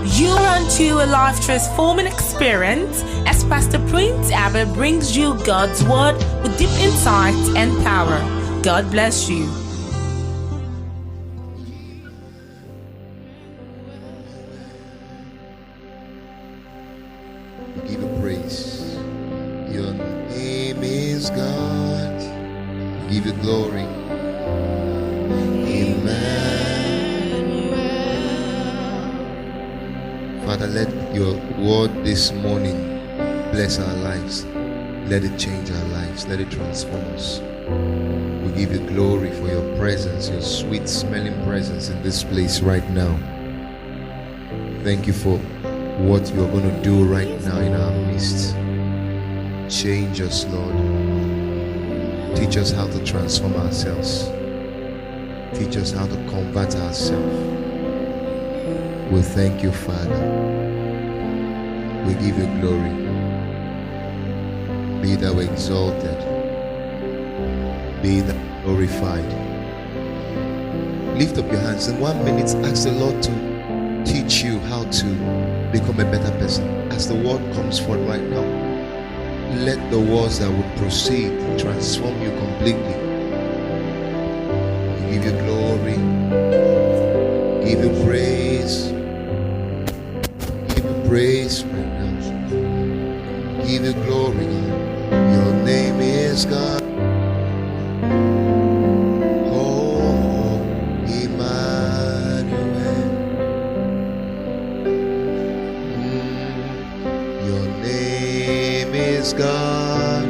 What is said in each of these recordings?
You are into a life transforming experience as Pastor Prince Abah brings you God's Word with deep insight and power. God bless you. We give you praise. Your name is God. We give you glory. Father, let your word this morning bless our lives. Let it change our lives. Let it transform us. We give you glory for your presence, your sweet smelling presence in this place right now. Thank you for what you are going to do right now in our midst. Change us, Lord. Teach us how to transform ourselves. Teach us how to convert ourselves. We thank you, Father. We give you glory. Be thou exalted. Be thou glorified. Lift up your hands. In 1 minute, ask the Lord to teach you how to become a better person. As the word comes forth right now, let the words that would proceed transform you completely. We give you glory. Give you praise. Praise right now. Give you glory. Your name is God. Oh, Emmanuel. Your name is God.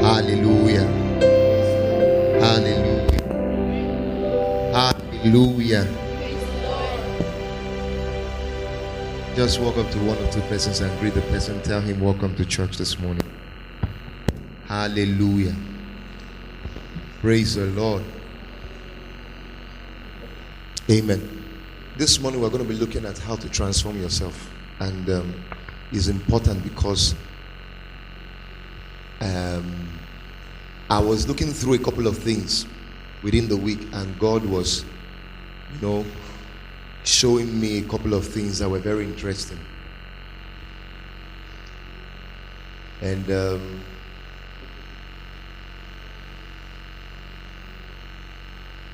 Hallelujah. Hallelujah. Hallelujah. Just walk up to one or two persons and greet the person. Tell him, welcome to church this morning. Hallelujah. Praise the Lord. Amen. This morning we're going to be looking at how to transform yourself, and it's important because I was looking through a couple of things within the week, and God was, showing me a couple of things that were very interesting. And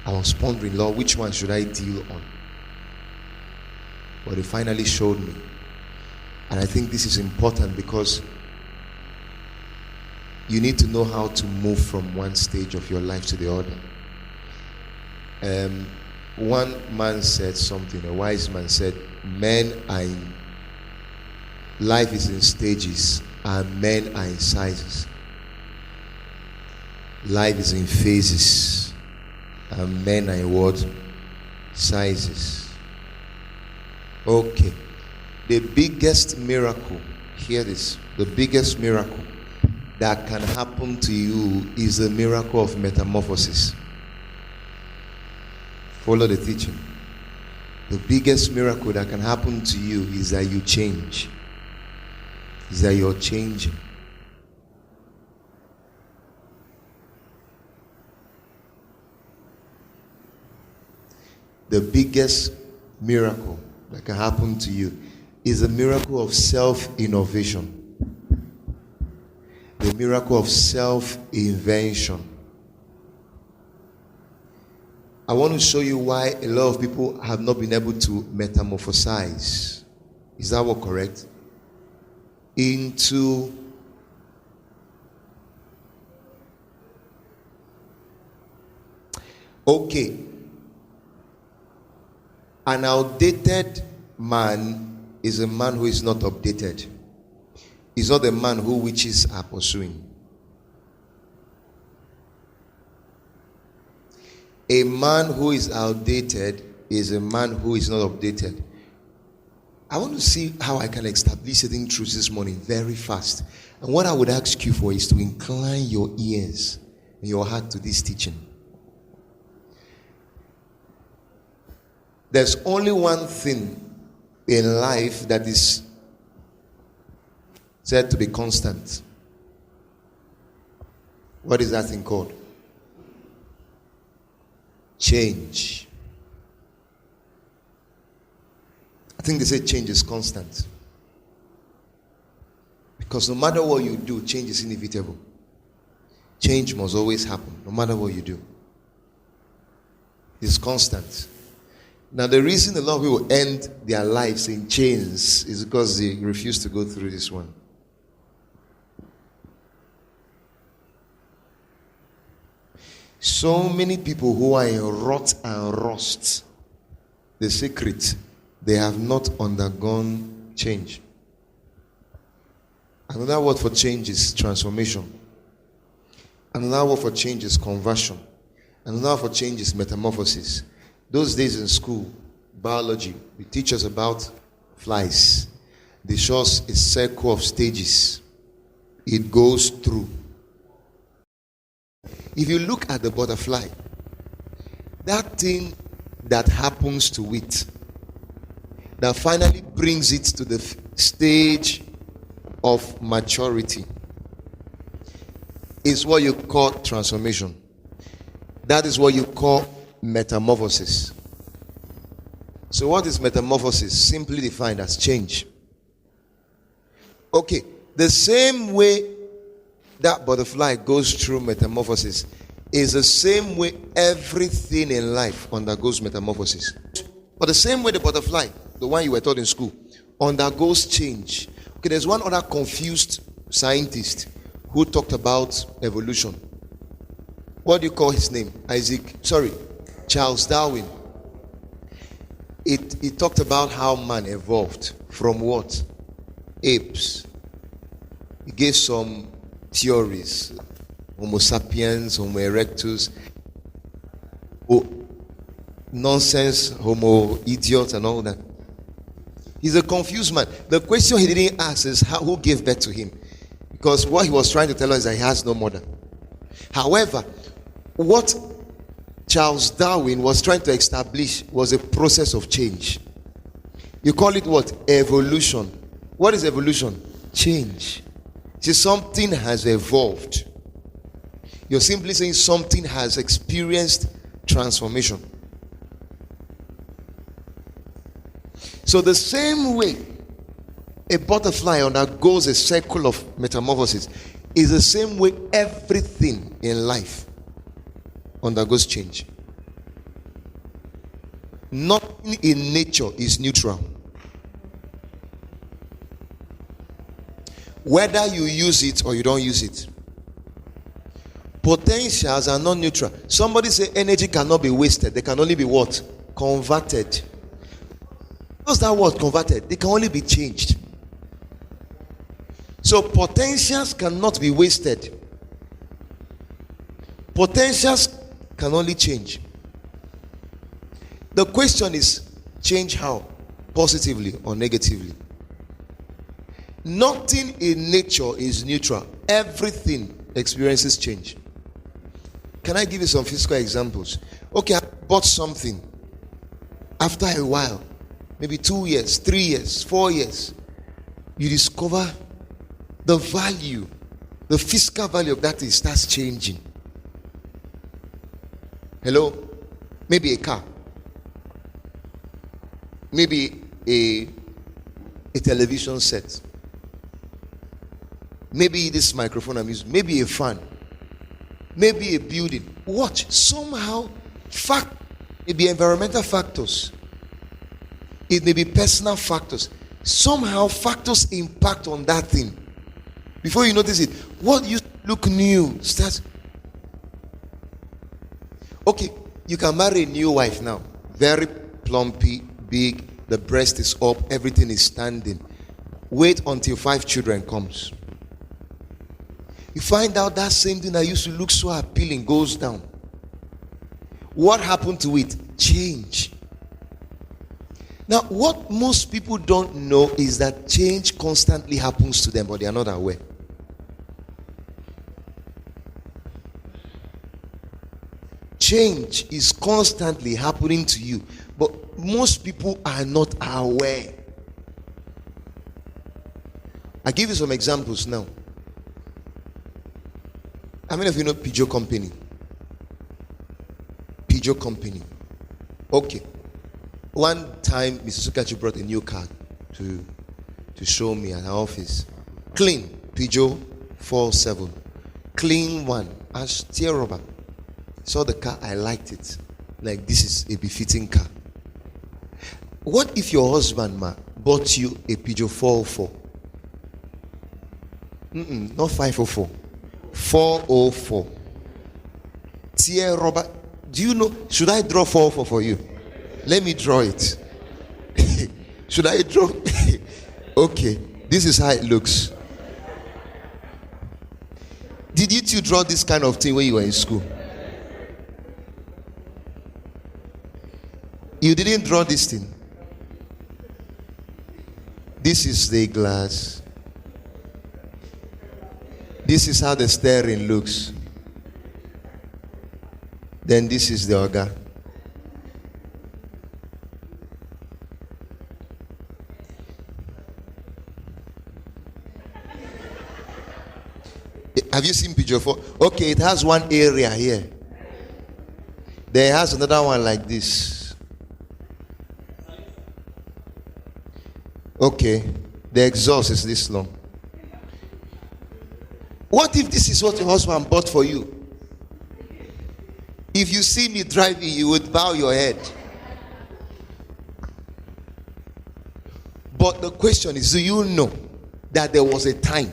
I was pondering, Lord, which one should I deal on? But He finally showed me. And I think this is important because you need to know how to move from one stage of your life to the other. One man said something, a wise man said, life is in stages and men are in sizes. Life is in phases and men are in what? Sizes. Okay. The biggest miracle, hear this, the biggest miracle that can happen to you is the miracle of metamorphosis. Follow the teaching. The biggest miracle that can happen to you is that you change. Is that you're changing. The biggest miracle that can happen to you is the miracle of self-innovation. The miracle of self-invention. I want to show you why a lot of people have not been able to metamorphosize. Is that what correct? Into okay. An outdated man is a man who is not updated. He's not the man who witches are pursuing. A man who is outdated is a man who is not updated. I want to see how I can establish certain truths this morning very fast. And what I would ask you for is to incline your ears and your heart to this teaching. There's only one thing in life that is said to be constant. What is that thing called? Change. I think they say change is constant. Because no matter what you do, change is inevitable. Change must always happen, no matter what you do. It's constant. Now, the reason a lot of people end their lives in chains is because they refuse to go through this one. So many people who are in rot and rust, the secret, they have not undergone change. Another word for change is transformation. Another word for change is conversion. Another word for change is metamorphosis. Those days in school, biology, they teach us about flies. They show us a circle of stages it goes through. If you look at the butterfly, that thing that happens to it, that finally brings it to the stage of maturity, is what you call transformation. That is what you call metamorphosis. So what is metamorphosis? Simply defined as change. Okay, the same way that butterfly goes through metamorphosis is the same way everything in life undergoes metamorphosis. But the same way the butterfly, the one you were taught in school, undergoes change. Okay, there's one other confused scientist who talked about evolution. What do you call his name? Charles Darwin. It talked about how man evolved from what? Apes. He gave some theories. Homo sapiens, Homo erectus, nonsense, Homo idiot, and all that. He's a confused man. The question he didn't ask is who gave birth to him? Because what he was trying to tell us is that he has no mother. However, what Charles Darwin was trying to establish was a process of change. You call it what? Evolution. What is evolution? Change. See, something has evolved. You're simply saying something has experienced transformation. So the same way a butterfly undergoes a cycle of metamorphosis is the same way everything in life undergoes change. Nothing in nature is neutral. Whether you use it or you don't use it. Potentials are not neutral. Somebody say energy cannot be wasted. They can only be what? Converted. What's that word converted? They can only be changed. So potentials cannot be wasted. Potentials can only change. The question is, change how? Positively or negatively? Nothing in nature is neutral. Everything experiences change. Can I give you some physical examples? Okay, I bought something. After a while, maybe 2 years, 3 years, 4 years, you discover the value, the physical value of that thing starts changing. Hello? Maybe a car. Maybe a television set. Maybe this microphone I'm using. Maybe a fan. Maybe a building. Watch. Somehow, maybe environmental factors. It may be personal factors. Somehow, factors impact on that thing. Before you notice it, what used to look new starts. Okay, you can marry a new wife now. Very plumpy, big, the breast is up, everything is standing. Wait until 5 children comes. You find out that same thing that used to look so appealing goes down. What happened to it? Change. Now, what most people don't know is that change constantly happens to them, but they are not aware. change is constantly happening to you, but most people are not aware. I give you some examples now. How many of you know Peugeot Company? Peugeot Company. Okay. One time, Mrs. Sukachi brought a new car to show me at her office. Clean Peugeot 47. Clean one. And steer rubber. Saw the car, I liked it. Like, this is a befitting car. What if your husband bought you a Peugeot 404? Not 504. 404. Tear rubber. Do you know? Should I draw 404 for you? Let me draw it. Should I draw? Okay. This is how it looks. Did you two draw this kind of thing when you were in school? You didn't draw this thing. This is the glass. This is how the steering looks. Then this is the organ. Have you seen Peugeot 4? Okay, it has one area here. There has another one like this. Okay, the exhaust is this long. What if this is what your husband bought for you? If you see me driving, you would bow your head. But the question is, do you know that there was a time?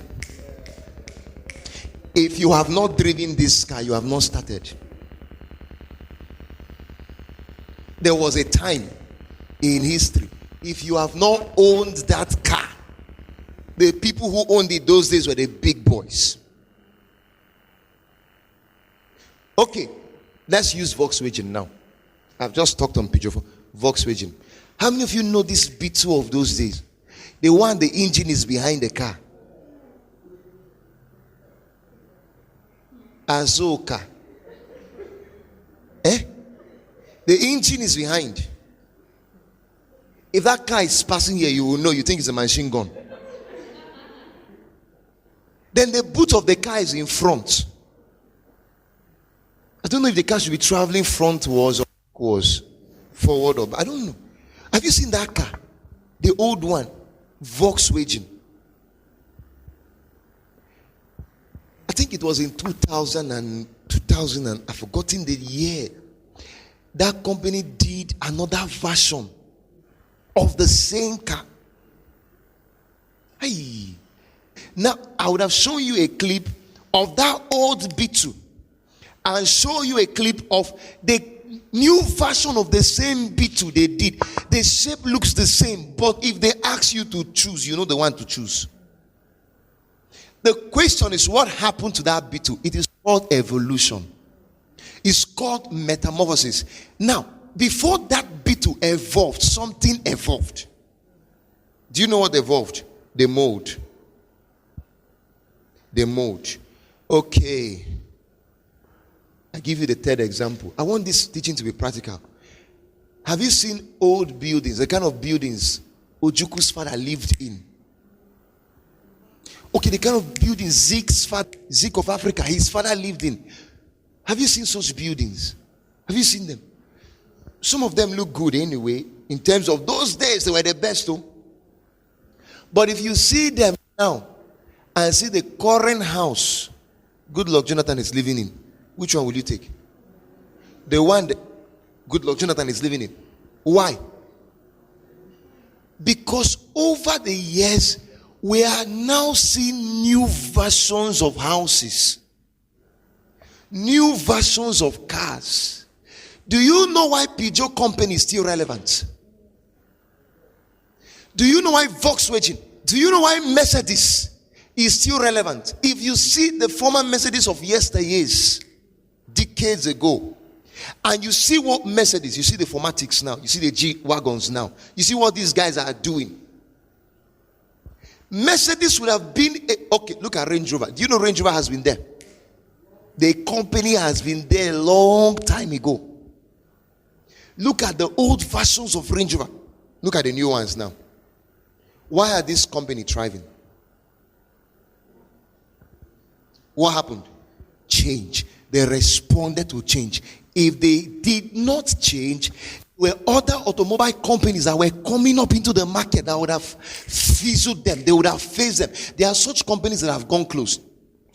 If you have not driven this car, you have not started. There was a time in history, if you have not owned that car, the people who owned it those days were the big boys. Okay, let's use Volkswagen now. I've just talked on Peugeot 4. Volkswagen. How many of you know this B2 of those days? The one the engine is behind the car. Azoka. The engine is behind. If that car is passing here, you will know. You think it's a machine gun. Then the boot of the car is in front. I don't know if the car should be traveling frontwards or backwards, forward or back. I don't know. Have you seen that car? The old one, Volkswagen. I think it was in 2000 and I've forgotten the year. That company did another version of the same car. Hey. Now, I would have shown you a clip of that old B2 and show you a clip of the new version of the same B2 they did. The shape looks the same, but if they ask you to choose, you know the one to choose. The question is, what happened to that B2? It is called evolution. It's called metamorphosis. Now, before that B2 evolved, something evolved. Do you know what evolved? The mold. The mold. Okay. I give you the third example. I want this teaching to be practical. Have you seen old buildings, the kind of buildings Ojuku's father lived in? Okay, the kind of buildings Zeke of Africa, his father lived in. Have you seen such buildings? Have you seen them? Some of them look good anyway. In terms of those days, they were the best too. But if you see them now and see the current house Goodluck Jonathan is living in, which one will you take? The one that Goodluck Jonathan is living in. Why? Because over the years, we are now seeing new versions of houses, new versions of cars. Do you know why Peugeot Company is still relevant? Do you know why Volkswagen? Do you know why Mercedes is still relevant? If you see the former Mercedes of yesteryears, decades ago, and you see what Mercedes, you see the Formatics now, you see the G-Wagons now, you see what these guys are doing. Mercedes would have been okay, look at Range Rover. Do you know Range Rover has been there? The company has been there a long time ago. Look at the old versions of Range Rover. Look at the new ones now. Why are this company thriving? What happened? Change. They responded to change. If they did not change, there were other automobile companies that were coming up into the market that would have fizzled them. They would have faced them. There are such companies that have gone closed.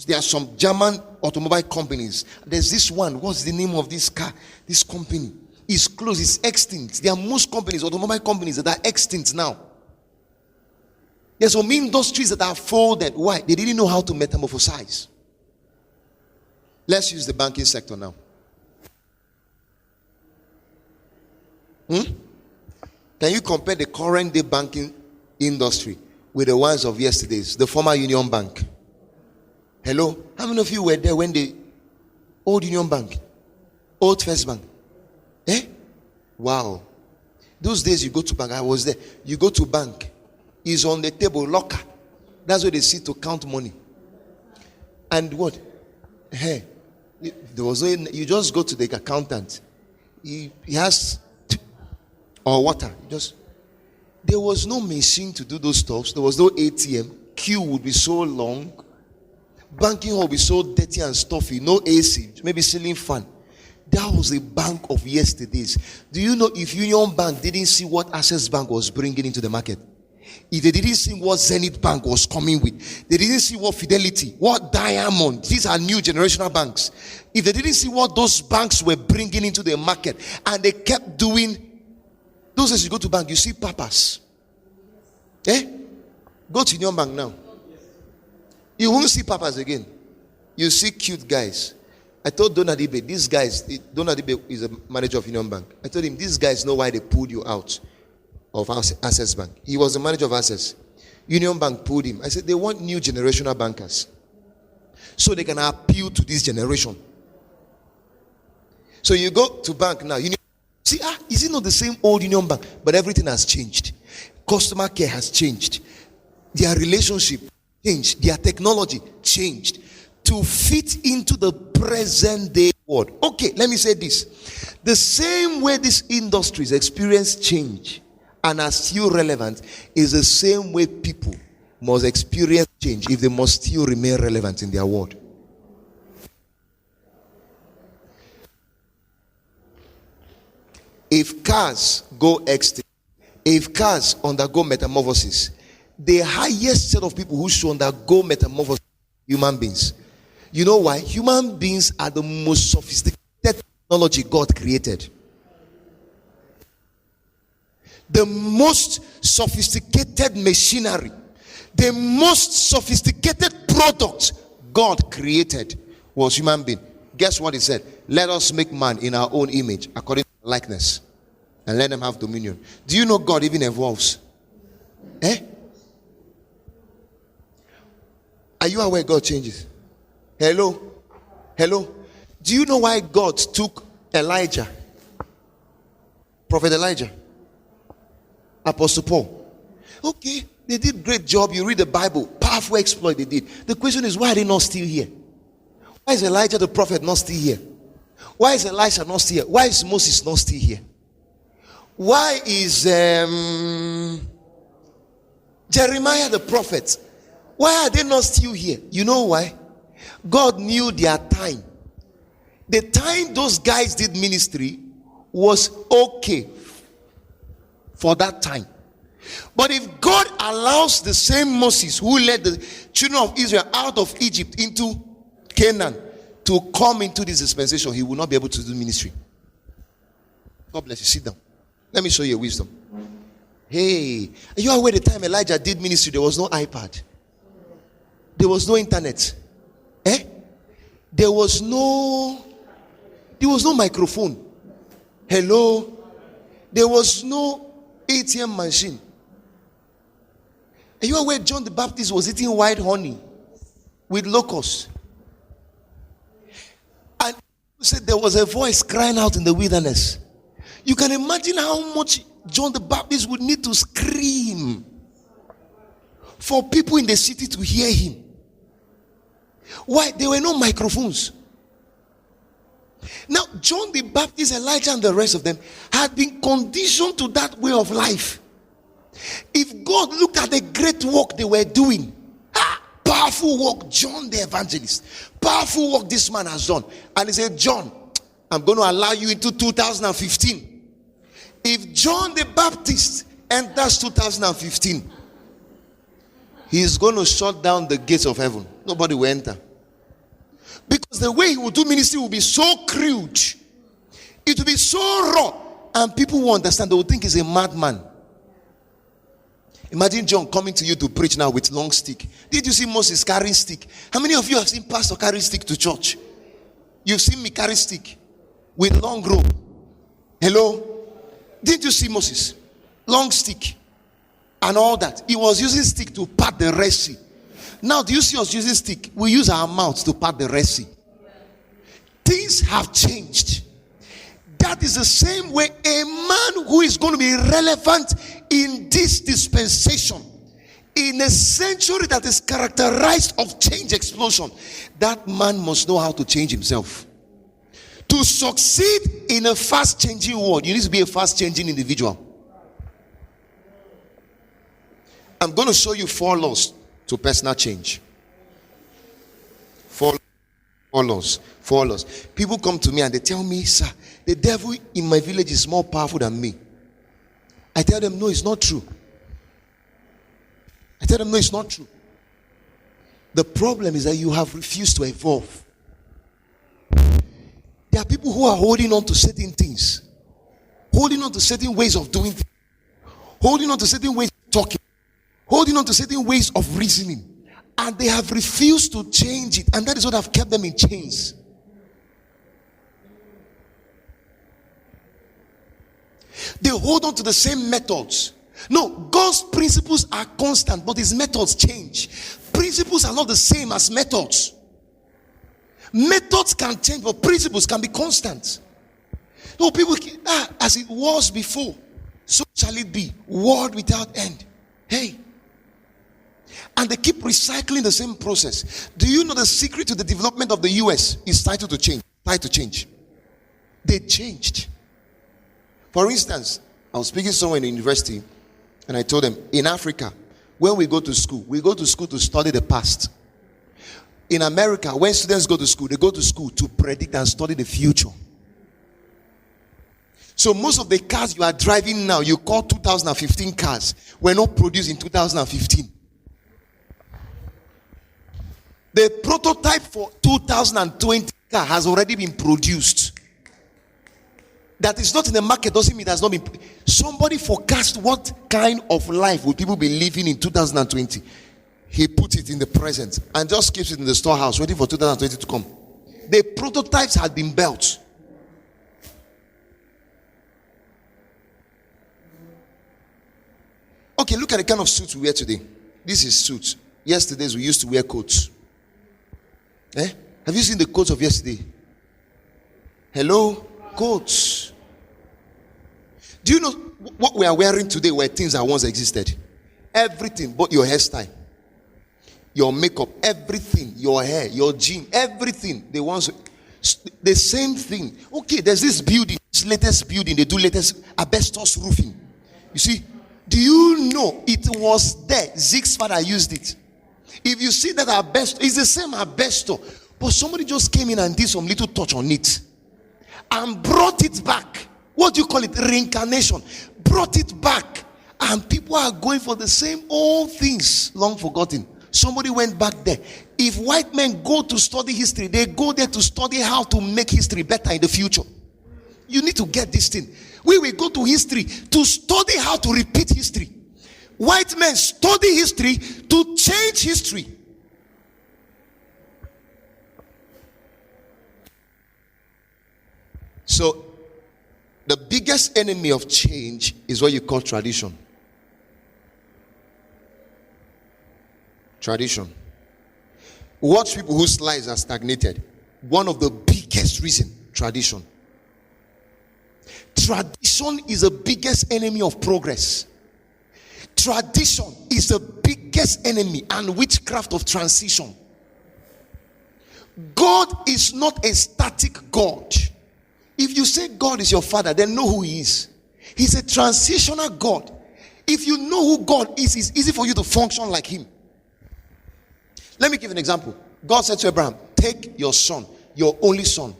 There are some German automobile companies. There's this one. What's the name of this car? This company is closed. It's extinct. There are most companies, automobile companies, that are extinct now. There's some industries that are folded. Why? They didn't know how to metamorphosize. Let's use the banking sector now. Can you compare the current day banking industry with the ones of yesterday's, the former Union Bank? Hello? How many of you were there when the old Union Bank, old First Bank? Wow. Those days you go to bank, I was there. You go to bank, is on the table, locker. That's where they sit to count money. And what? Hey, there was no, you just go to the accountant. He has or water. There was no machine to do those stuffs. There was no ATM. Queue would be so long. Banking hall would be so dirty and stuffy. No AC, maybe ceiling fan. That was the bank of yesterday's. Do you know if Union Bank didn't see what Access Bank was bringing into the market? If they didn't see what Zenith Bank was coming with, they didn't see what Fidelity, what Diamond, these are new generational banks. If they didn't see what those banks were bringing into the market, and they kept doing, those days you go to bank, you see papas. Go to Union Bank now. You won't see papas again. You see cute guys. I told Donadibe, these guys, Donadibe is a manager of Union Bank. I told him, these guys know why they pulled you out of Access Bank. He was the manager of Access. Union Bank pulled him. I said, they want new generational bankers so they can appeal to this generation. So you go to bank now. See, is it not the same old Union Bank? But everything has changed. Customer care has changed. Their relationship changed. Their technology changed to fit into the present day world. Okay, let me say this. The same way these industries experience change and are still relevant is the same way people must experience change if they must still remain relevant in their world. If cars go extinct, if cars undergo metamorphosis, the highest set of people who should undergo metamorphosis are human beings. You know why? Human beings are the most sophisticated technology God created. The most sophisticated machinery, the most sophisticated product God created was human being. Guess what he said? Let us make man in our own image, according to likeness, and let them have dominion. Do you know God even evolves? Are you aware God changes? Hello? Do you know why God took Elijah, Prophet Elijah, Apostle Paul? Okay, they did great job. You read the Bible, powerful exploit they did. The question is, why are they not still here? Why is Elijah the prophet not still here? Why is Elisha not still here? Why is Moses not still here? Why is Jeremiah the prophet? Why are they not still here? You know why? God knew their time. The time those guys did ministry was okay for that time. But if God allows the same Moses who led the children of Israel out of Egypt into Canaan to come into this dispensation, he will not be able to do ministry. God bless you. Sit down. Let me show you a wisdom. Hey, are you aware the time Elijah did ministry, there was no iPad? There was no internet. There was no microphone. Hello? There was no ATM machine. Are you aware John the Baptist was eating white honey with locusts? And said there was a voice crying out in the wilderness. You can imagine how much John the Baptist would need to scream for people in the city to hear him. Why? There were no microphones. Now, John the Baptist, Elijah, and the rest of them had been conditioned to that way of life. If God looked at the great work they were doing, powerful work, John the evangelist, powerful work this man has done, and he said, John, I'm going to allow you into 2015. If John the Baptist enters 2015, he's going to shut down the gates of heaven. Nobody will enter. Because the way he will do ministry will be so crude. It will be so raw. And people will understand. They will think he's a madman. Imagine John coming to you to preach now with long stick. Did you see Moses carrying stick? How many of you have seen pastor carry stick to church? You've seen me carry stick with long rope. Hello? Didn't you see Moses? Long stick and all that. He was using stick to part the Red Sea. Now, do you see us using stick? We use our mouths to part the Red Sea. Things have changed. That is the same way a man who is going to be relevant in this dispensation, in a century that is characterized of change explosion, that man must know how to change himself. To succeed in a fast changing world, you need to be a fast changing individual. I'm going to show you 4 laws to personal change. 4 laws. People come to me and they tell me, sir, the devil in my village is more powerful than me. I tell them, no, it's not true. The problem is that you have refused to evolve. There are people who are holding on to certain things, holding on to certain ways of doing things, holding on to certain ways of talking, holding on to certain ways of reasoning, and they have refused to change it, and that is what have kept them in chains. They hold on to the same methods. No, God's principles are constant, but his methods change. Principles are not the same as methods. Methods can change, but principles can be constant. No, people, as it was before, so shall it be. World without end. Hey. And they keep recycling the same process. Do you know the secret to the development of the US is tied to change? They changed. For instance, I was speaking somewhere in the university, and I told them, in Africa, when we go to school to study the past. In America, when students go to school, they go to school to predict and study the future. So most of the cars you are driving now, you call 2015 cars, were not produced in 2015. The prototype for 2020 car has already been produced. That is not in the market doesn't mean it has not been. Somebody forecast what kind of life will people be living in 2020. He put it in the present and just keeps it in the storehouse waiting for 2020 to come. The prototypes had been built. Okay, look at the kind of suits we wear today. This is suits. Yesterdays we used to wear coats. Have you seen the coats of yesterday? Hello? Coats. Do you know what we are wearing today were things that once existed? Everything but your hairstyle, your makeup, everything, your hair, your gym, everything. They want the same thing. Okay, there's this building, this latest building, they do latest asbestos roofing. You see, do you know it was there? Zeke's father used it. If you see that asbestos, it's the same asbestos, but somebody just came in and did some little touch on it and brought it back. What do you call it? Reincarnation. Brought it back. And people are going for the same old things long forgotten. Somebody went back there. If white men go to study history, they go there to study how to make history better in the future. You need to get this thing. We will go to history to study how to repeat history. White men study history to change history. So, the biggest enemy of change is what you call tradition. Tradition. Watch people whose lives are stagnated. One of the biggest reasons, tradition. Tradition is the biggest enemy of progress. Tradition is the biggest enemy and witchcraft of transition. God is not a static God. If you say God is your father, then know who he is. He's a transitional God. If you know who God is, it's easy for you to function like him. Let me give an example. God said to Abraham, take your son, your only son,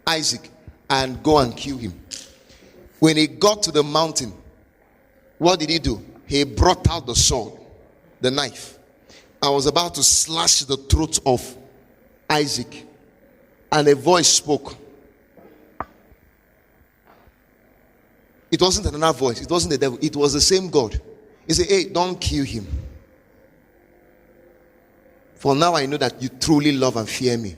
Isaac, and go and kill him. When he got to the mountain, what did he do? He brought out the sword, the knife. I was about to slash the throat of Isaac, and a voice spoke. It wasn't another voice. It wasn't the devil. It was the same God. He said, hey, don't kill him. For now I know that you truly love and fear me.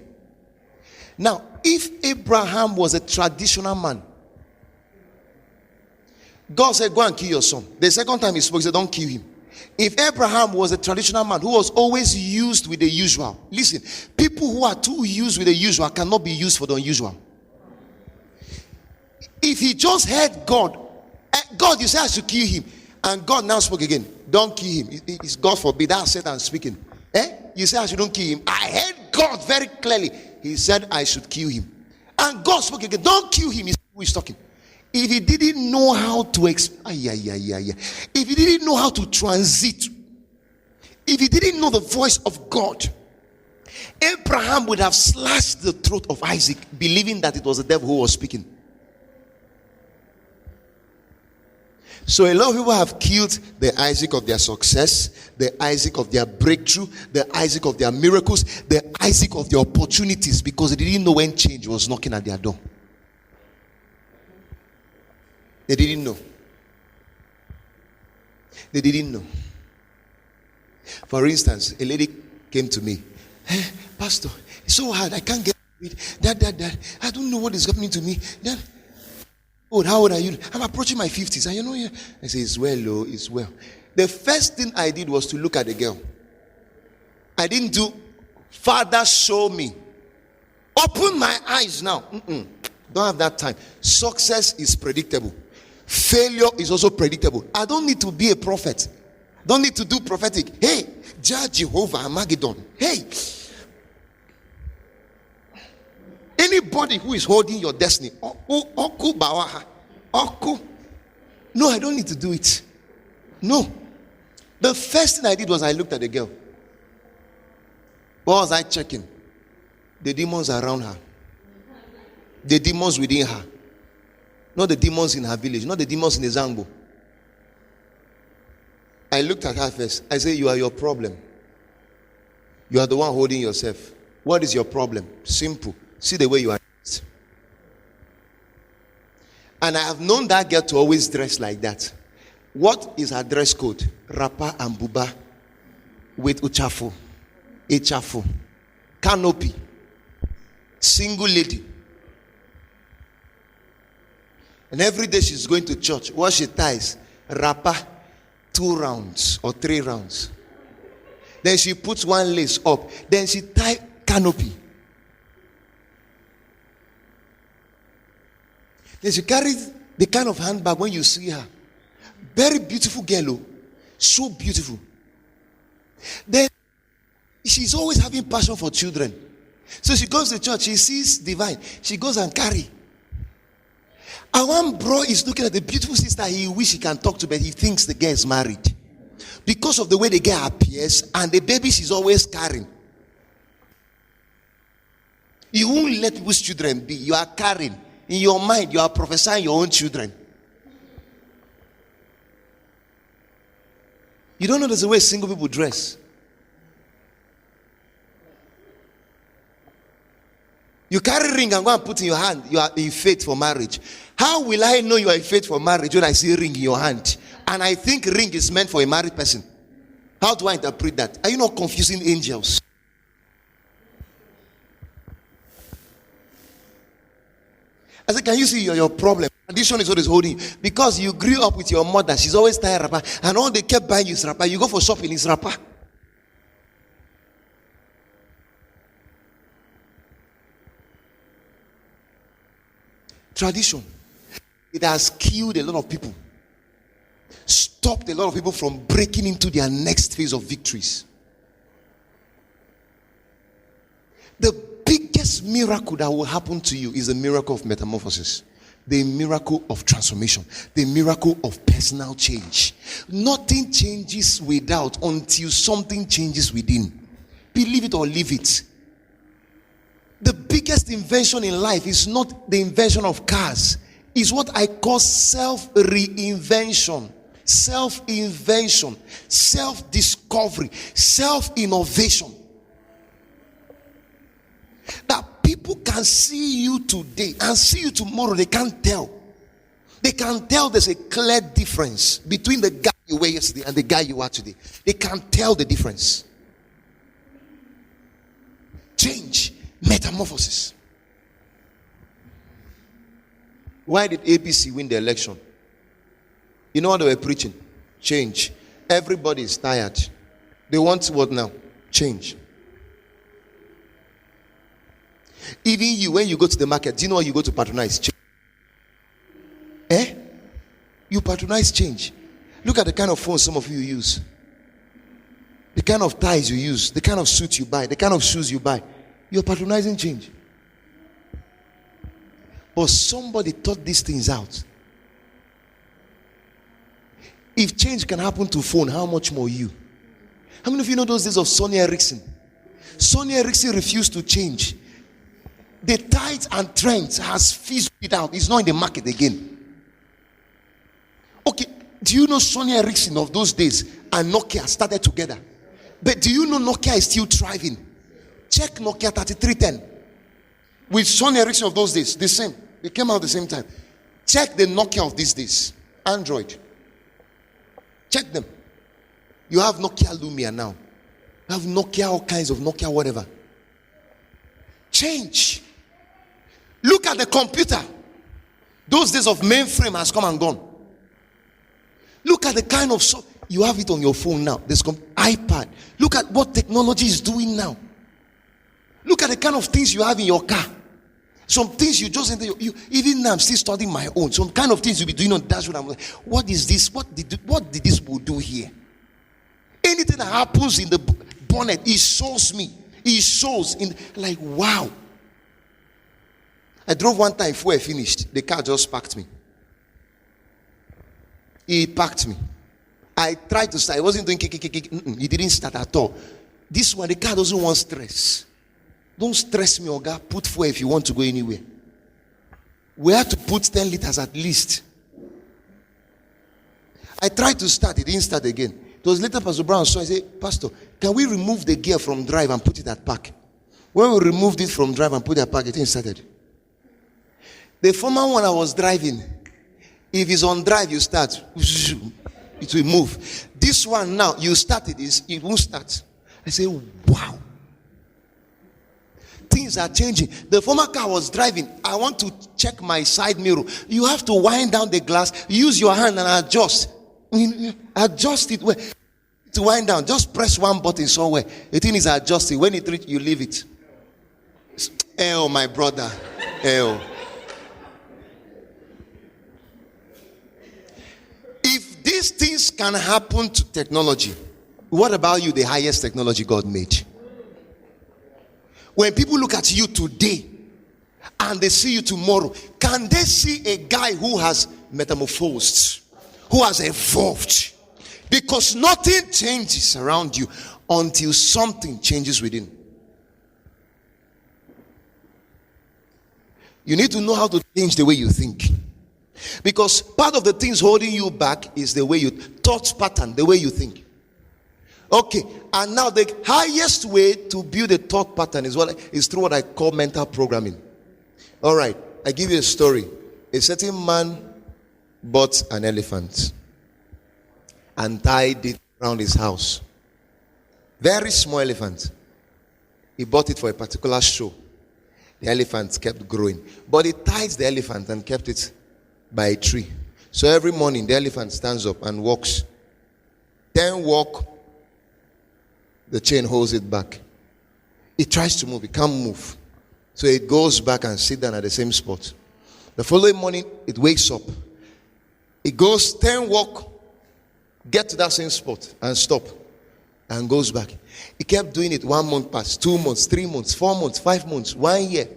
Now, if Abraham was a traditional man, God said, go and kill your son. The second time he spoke, he said, don't kill him. If Abraham was a traditional man who was always used with the usual, listen, people who are too used with the usual cannot be used for the unusual. If he just heard God, God, you say I should kill him, and God now spoke again, don't kill him. It's God forbid. That's Satan speaking. You say I shouldn't kill him. I heard God very clearly. He said I should kill him. And God spoke again, don't kill him. Who is talking? If he didn't know how to if he didn't know how to transit, if he didn't know the voice of God, Abraham would have slashed the throat of Isaac, believing that it was the devil who was speaking. So a lot of people have killed the Isaac of their success, the Isaac of their breakthrough, the Isaac of their miracles, the Isaac of their opportunities, because they didn't know when change was knocking at their door. They didn't know. They didn't know. For instance, a lady came to me. Hey, Pastor, it's so hard. I can't get married. Dad. I don't know what is happening to me. Dad. Oh, how old are you? I'm approaching my 50s. And you know, I say, it's well, oh, it's well. The first thing I did was to look at the girl. I didn't do, Father, show me. Open my eyes now. Don't have that time. Success is predictable. Failure is also predictable. I don't need to be a prophet. Don't need to do prophetic. Hey, Judge Jehovah Armageddon. Hey. Anybody who is holding your destiny, no, I don't need to do it. No. The first thing I did was I looked at the girl. What was I checking? The demons around her. The demons within her. Not the demons in her village. Not the demons in the Zango. I looked at her first. I said, you are your problem. You are the one holding yourself. What is your problem? Simple. See the way you are dressed. And I have known that girl to always dress like that. What is her dress code? Wrapper and buba with uchafu, echafu, canopy, single lady. And every day she's going to church. What she ties? Wrapper, 2 rounds or 3 rounds. Then she puts one lace up. Then she ties canopy. Then she carries the kind of handbag when you see her. Very beautiful girl. So beautiful. Then she's always having passion for children. So she goes to church. She sees divine. She goes and carry. And one bro is looking at the beautiful sister. He wish he can talk to, but he thinks the girl is married. Because of the way the girl appears and the baby she's always carrying. You won't let people's children be. You are carrying. In your mind, you are prophesying your own children. You don't know there's a way single people dress. You carry ring and go and put in your hand. You are in faith for marriage. How will I know you are in faith for marriage when I see ring in your hand? And I think ring is meant for a married person. How do I interpret that? Are you not confusing angels? I said, can you see your problem? Tradition is what is holding you. Because you grew up with your mother. She's always tired wrapper. And all they kept buying you is wrapper. You go for shopping, it's wrapper. Tradition. It has killed a lot of people. Stopped a lot of people from breaking into their next phase of victories. The biggest this miracle that will happen to you is a miracle of metamorphosis, the miracle of transformation, the miracle of personal change. Nothing changes without until something changes within. Believe it or leave it. The biggest invention in life is not the invention of cars. It's what I call self-reinvention, self-invention, self-discovery, self-innovation. That people can see you today and see you tomorrow, they can't tell. They can tell there's a clear difference between the guy you were yesterday and the guy you are today. They can tell the difference. Change, metamorphosis. Why did APC win the election? You know what they were preaching? Change. Everybody is tired. They want what now? Change. Even you, when you go to the market, do you know what you go to patronize? Change. You patronize change. Look at the kind of phone some of you use. The kind of ties you use. The kind of suit you buy. The kind of shoes you buy. You're patronizing change. But somebody thought these things out. If change can happen to phone, how much more you? How many of you know those days of Sonny Erickson? Sonny Erickson refused to change. The tides and trends has fizzled it out. It's not in the market again. Okay, do you know Sonny Erickson of those days and Nokia started together? But do you know Nokia is still thriving? Check Nokia 3310 with Sonny Erickson of those days, the same. They came out at the same time. Check the Nokia of these days, Android. Check them. You have Nokia Lumia now. You have Nokia, all kinds of Nokia, whatever. Change. Look at the computer. Those days of mainframe has come and gone. Look at the kind of you have it on your phone now. This iPad. Look at what technology is doing now. Look at the kind of things you have in your car. Some things you just enter. Even now, I'm still studying my own. Some kind of things you'll be doing on dashboard. I'm like, what is this? What did this bowl do here? Anything that happens in the bonnet, it shows me. It shows in like wow. I drove one time before I finished. The car just parked me. It parked me. I tried to start. I wasn't doing kick. It didn't start at all. This one, the car doesn't want stress. Don't stress me, Oga. Put fuel if you want to go anywhere. We have to put 10 liters at least. I tried to start. It didn't start again. It was later Pastor Brown saw. I said, Pastor, can we remove the gear from drive and put it at park? When we removed it from drive and put it at park, it didn't started. The former one I was driving, if it's on drive, you start. It will move. This one now, you start it won't start. I say, wow. Things are changing. The former car was driving. I want to check my side mirror. You have to wind down the glass, use your hand and adjust. Adjust it. To wind down, just press one button somewhere. The thing is adjusting. When it reaches, you leave it. Oh, my brother. Oh. If these things can happen to technology, what about you, the highest technology God made? When people look at you today and they see you tomorrow, can they see a guy who has metamorphosed, who has evolved? Because nothing changes around you until something changes within. You need to know how to change the way you think. Because part of the things holding you back is the way you thought pattern, the way you think. Okay, and now the highest way to build a thought pattern is through what I call mental programming. All right, I give you a story. A certain man bought an elephant and tied it around his house. Very small elephant. He bought it for a particular show. The elephant kept growing, but he tied the elephant and kept it by a tree. So every morning the elephant stands up and walks. 10 walk. The chain holds it back. It tries to move. It can't move. So it goes back and sits down at the same spot. The following morning, it wakes up. It goes 10 walk, get to that same spot and stop. And goes back. It kept doing it 1 month passed, 2 months, 3 months, 4 months, 5 months, 1 year.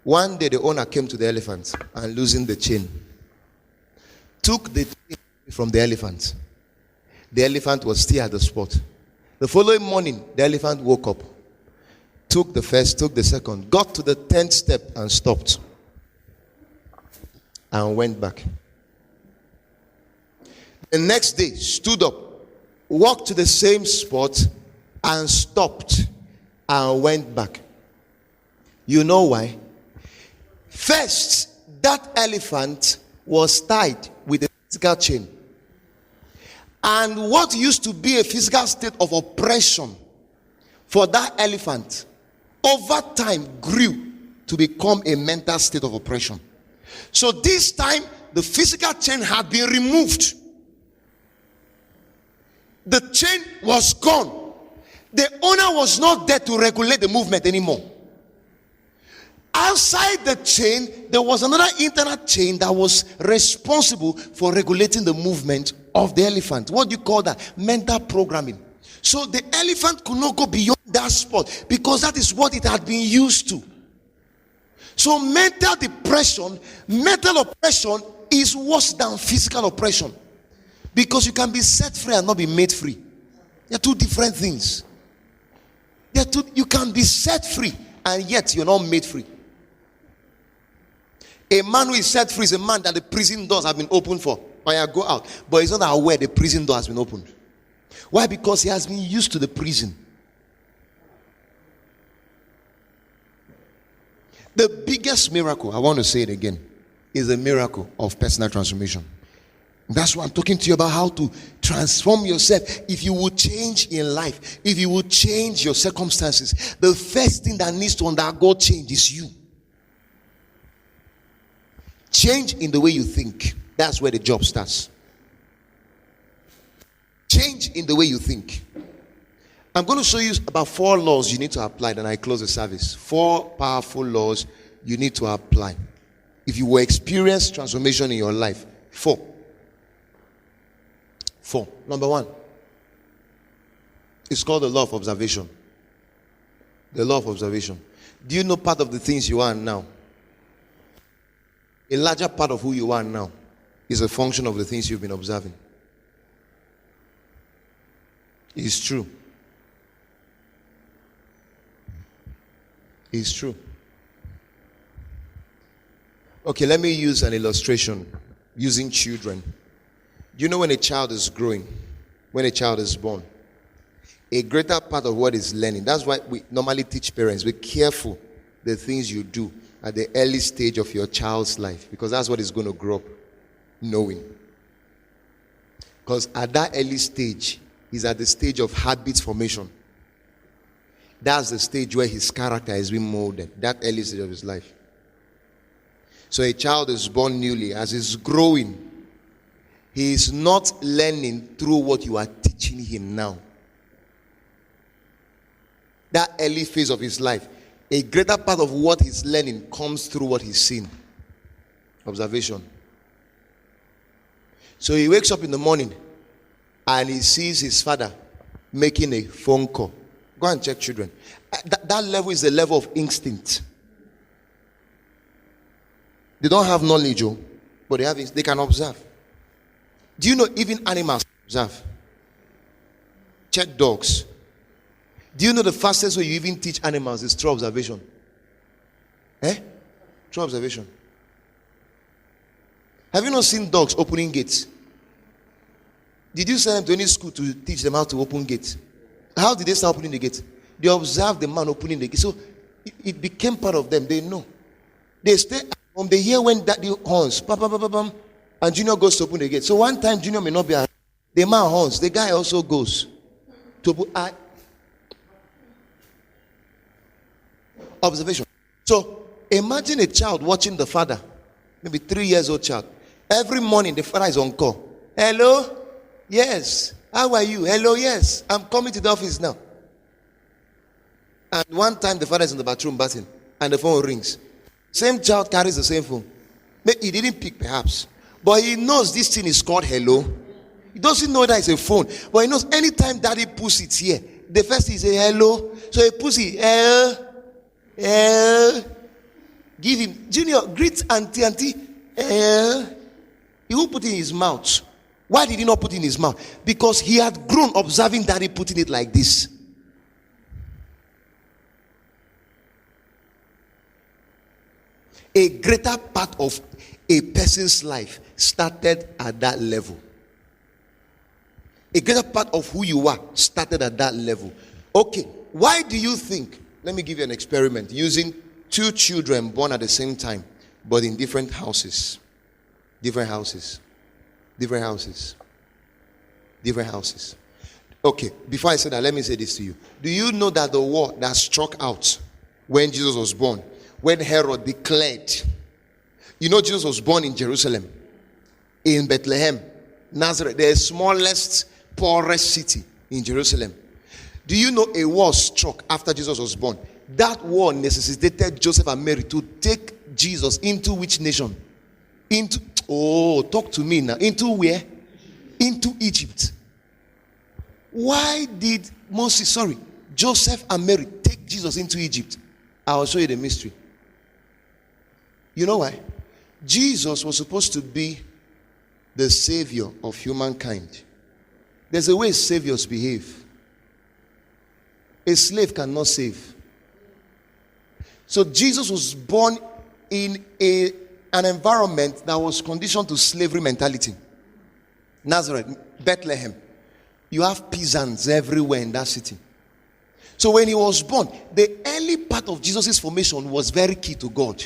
One day the owner came to the elephant and losing the chain. Took the chain from the elephant. The elephant was still at the spot. The following morning, the elephant woke up. Took the first, took the second, got to the 10th step and stopped. And went back. The next day, stood up, walked to the same spot and stopped and went back. You know why? First, that elephant was tied with a physical chain. And what used to be a physical state of oppression for that elephant, over time grew to become a mental state of oppression. So this time, the physical chain had been removed. The chain was gone. The owner was not there to regulate the movement anymore. Outside the chain, there was another internal chain that was responsible for regulating the movement of the elephant. What do you call that? Mental programming. So the elephant could not go beyond that spot because that is what it had been used to. So mental depression, mental oppression is worse than physical oppression. Because you can be set free and not be made free. They are two different things. You can be set free and yet you're not made free. A man who is set free is a man that the prison doors have been opened for. Or you go out. But he's not aware the prison door has been opened. Why? Because he has been used to the prison. The biggest miracle, I want to say it again, is the miracle of personal transformation. That's what I'm talking to you about, how to transform yourself. If you would change in life, if you would change your circumstances, the first thing that needs to undergo change is you. Change in the way you think. That's where the job starts. Change in the way you think. I'm going to show you about 4 laws you need to apply, then I close the service. 4 powerful laws you need to apply if you will experience transformation in your life. 4. Number 1. It's called the law of observation. The law of observation. Do you know part of the things you are now? A larger part of who you are now is a function of the things you've been observing. It's true. It's true. Okay, let me use an illustration using children. You know when a child is growing, when a child is born, a greater part of what is learning. That's why we normally teach parents, be careful the things you do at the early stage of your child's life, because that's what is going to grow up knowing. Because at that early stage, he's at the stage of habit formation. That's the stage where his character is being molded, that early stage of his life. So a child is born newly. As he's growing, he is not learning through what you are teaching him now. That early phase of his life, a greater part of what he's learning comes through what he's seen. Observation. So he wakes up in the morning and he sees his father making a phone call. Go and check children. That level is the level of instinct. They don't have knowledge, but they can observe. Do you know even animals observe? Check dogs. Do you know the fastest way you even teach animals is through observation? Through observation. Have you not seen dogs opening gates? Did you send them to any school to teach them how to open gates? How did they start opening the gate? They observed the man opening the gate. So it became part of them. They know. They stay at home. They hear when daddy horns. Bam, bam, bam, bam, and Junior goes to open the gate. So one time Junior may not be around. The man horns. The guy also goes to open. Observation. So imagine a child watching the father, maybe 3 years old child. Every morning the father is on call. Hello? Yes. How are you? Hello? Yes. I'm coming to the office now. And one time the father is in the bathroom bathing and the phone rings. Same child carries the same phone. He didn't pick perhaps, but he knows this thing is called hello. He doesn't know that it's a phone, but he knows anytime daddy puts it here, the first is a hello. So he puts it Give him, Junior, greet auntie. He will put it in his mouth. Why did he not put it in his mouth? Because he had grown observing daddy putting it like this. A greater part of a person's life started at that level. A greater part of who you are started at that level. Okay, why do you think? Let me give you an experiment using two children born at the same time, but in different houses. Different houses. Okay, before I say that, let me say this to you. Do you know that the war that struck out when Jesus was born, when Herod declared, you know, Jesus was born in Jerusalem, in Bethlehem, Nazareth, the smallest, poorest city in Jerusalem. Do you know a war struck after Jesus was born? That war necessitated Joseph and Mary to take Jesus into which nation? Talk to me now. Into where? Into Egypt. Why did Joseph and Mary take Jesus into Egypt? I'll show you the mystery. You know why? Jesus was supposed to be the savior of humankind. There's a way saviors behave. A slave cannot save. So Jesus was born in an environment that was conditioned to slavery mentality. Nazareth, Bethlehem. You have peasants everywhere in that city. So when he was born, the early part of Jesus' formation was very key to God.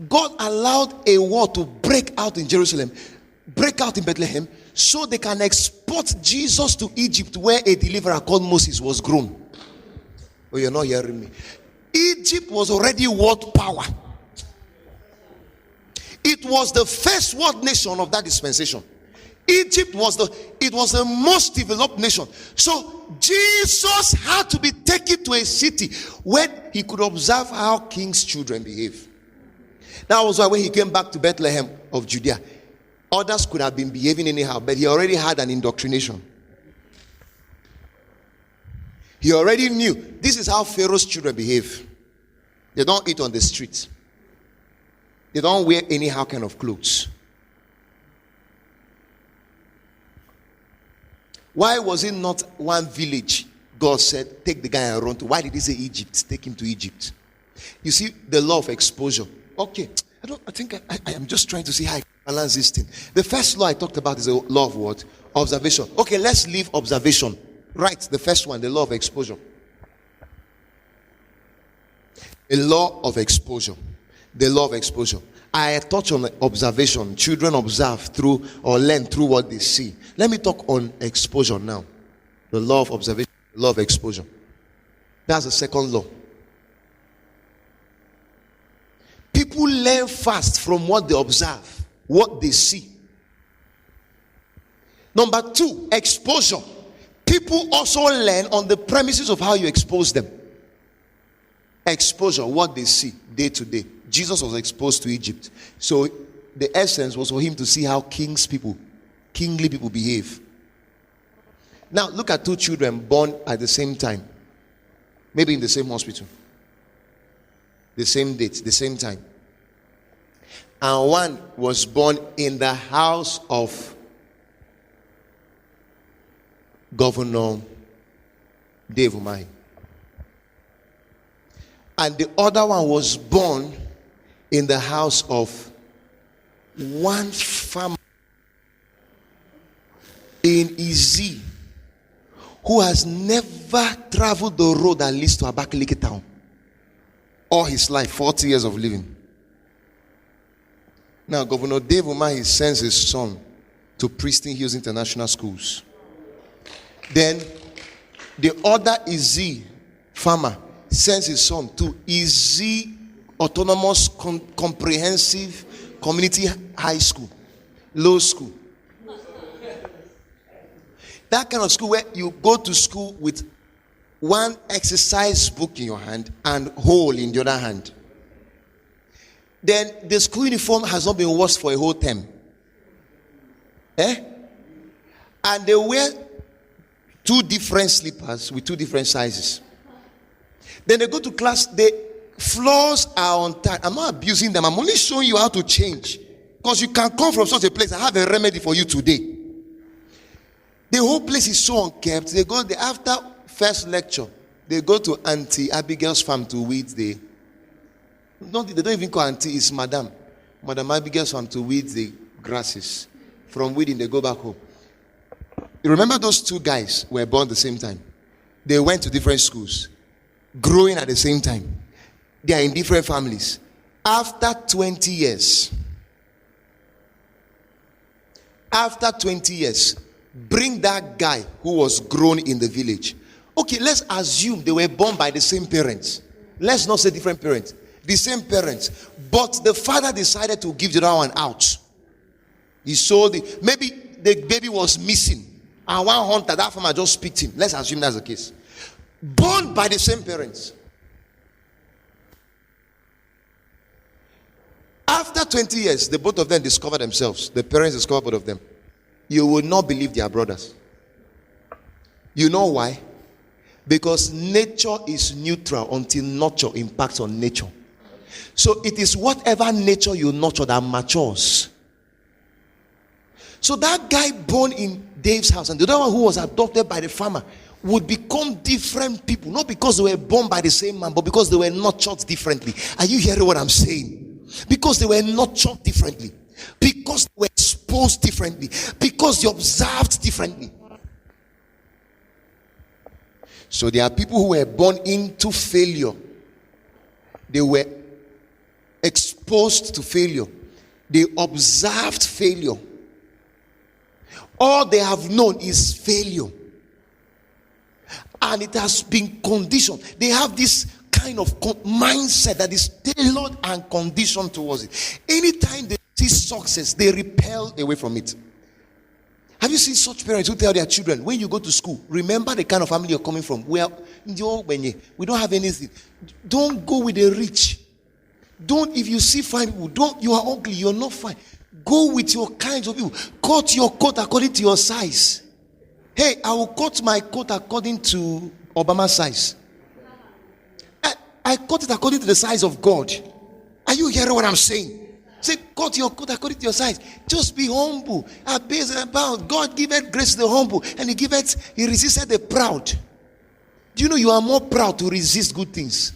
God allowed a war to break out in Jerusalem, break out in Bethlehem, so they can export Jesus to Egypt, where a deliverer called Moses was grown. Oh, you're not hearing me. Egypt was already world power. It was the first world nation of that dispensation. Egypt was the most developed nation. So Jesus had to be taken to a city where he could observe how king's children behave. That was why when he came back to Bethlehem of Judea, others could have been behaving anyhow, but he already had an indoctrination. He already knew this is how Pharaoh's children behave. They don't eat on the street. They don't wear anyhow kind of clothes. Why was it not one village God said, take the guy and run to? Why did he say Egypt? Take him to Egypt. You see, the law of exposure. Okay, I am just trying to see how I balance this thing. The first law I talked about is the law of what? Observation. Okay, let's leave observation. Right, the first one, the law of exposure. A law of exposure. The law of exposure. I touch on observation. Children observe through or learn through what they see. Let me talk on exposure now. The law of observation, the law of exposure. That's the second law. People learn fast from what they observe, what they see. Number two, exposure. People also learn on the premises of how you expose them. Exposure, what they see day to day. Jesus was exposed to Egypt. So the essence was for him to see how kingly people behave. Now look at two children born at the same time. Maybe in the same hospital. The same date, the same time. And one was born in the house of Governor Dave Umahi. And the other one was born in the house of one farmer in Izzi who has never traveled the road that leads to Abakaliki town. All his life, 40 years of living. Now, Governor Dave Umahi sends his son to Pristine Hills International Schools. Then, the other Izzi farmer sends his son to Izzi Autonomous Comprehensive Community High School, Low School. That kind of school where you go to school with one exercise book in your hand and whole in the other hand. Then the school uniform has not been washed for a whole term. And they wear two different slippers with two different sizes. Then they go to class, they flaws are untied. I'm not abusing them. I'm only showing you how to change. Because you can come from such a place. I have a remedy for you today. The whole place is so unkept. They go there after first lecture. They go to Auntie Abigail's farm to weed the. They don't even call Auntie, it's Madam Abigail's farm to weed the grasses. From weeding, they go back home. You remember those two guys were born at the same time? They went to different schools, growing at the same time. They are in different families. After 20 years, bring that guy who was grown in the village. Okay, let's assume they were born by the same parents. Let's not say different parents. The same parents. But the father decided to give the other one out. He sold it. Maybe the baby was missing. And one hunter, that farmer just picked him. Let's assume that's the case. Born by the same parents. After 20 years, the both of them discovered themselves. The parents discovered both of them. You will not believe they are brothers. You know why? Because nature is neutral until nurture impacts on nature. So it is whatever nature you nurture that matures. So that guy born in Dave's house and the other one who was adopted by the farmer would become different people. Not because they were born by the same man, but because they were nurtured differently. Are you hearing what I'm saying? Because they were nurtured differently. Because they were exposed differently. Because they observed differently. So there are people who were born into failure. They were exposed to failure. They observed failure. All they have known is failure. And it has been conditioned. They have this kind of mindset that is tailored and conditioned towards it. Anytime they see success, they repel away from it. Have you seen such parents who tell their children, when you go to school, remember the kind of family you're coming from? We don't have anything. Don't go with the rich. Don't, if you see fine people, you are ugly, you're not fine. Go with your kinds of people. Cut your coat according to your size. Hey, I will cut my coat according to Obama's size. I cut it according to the size of God. Are you hearing what I'm saying? Say, cut your coat according to your size. Just be humble. God giveth grace to the humble, and He resisted the proud. Do you know you are more proud to resist good things?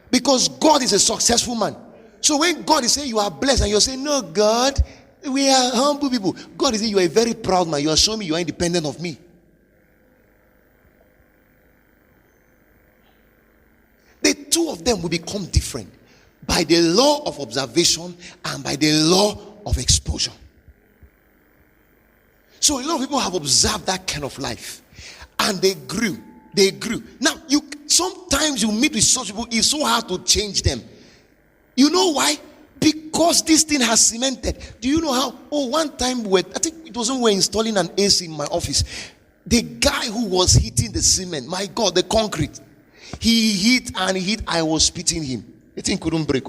Because God is a successful man. So when God is saying you are blessed and you're saying, no, God, we are humble people. God is saying you are a very proud man. You are showing me you are independent of me. The two of them will become different by the law of observation and by the law of exposure. So a lot of people have observed that kind of life and they grew. Now, sometimes you meet with such people, it's so hard to change them. You know why? Because this thing has cemented. Do you know how? One time, I think it wasn't when installing an AC in my office. The guy who was hitting the cement, my God, the concrete, he hit, I was spitting him. The thing couldn't break.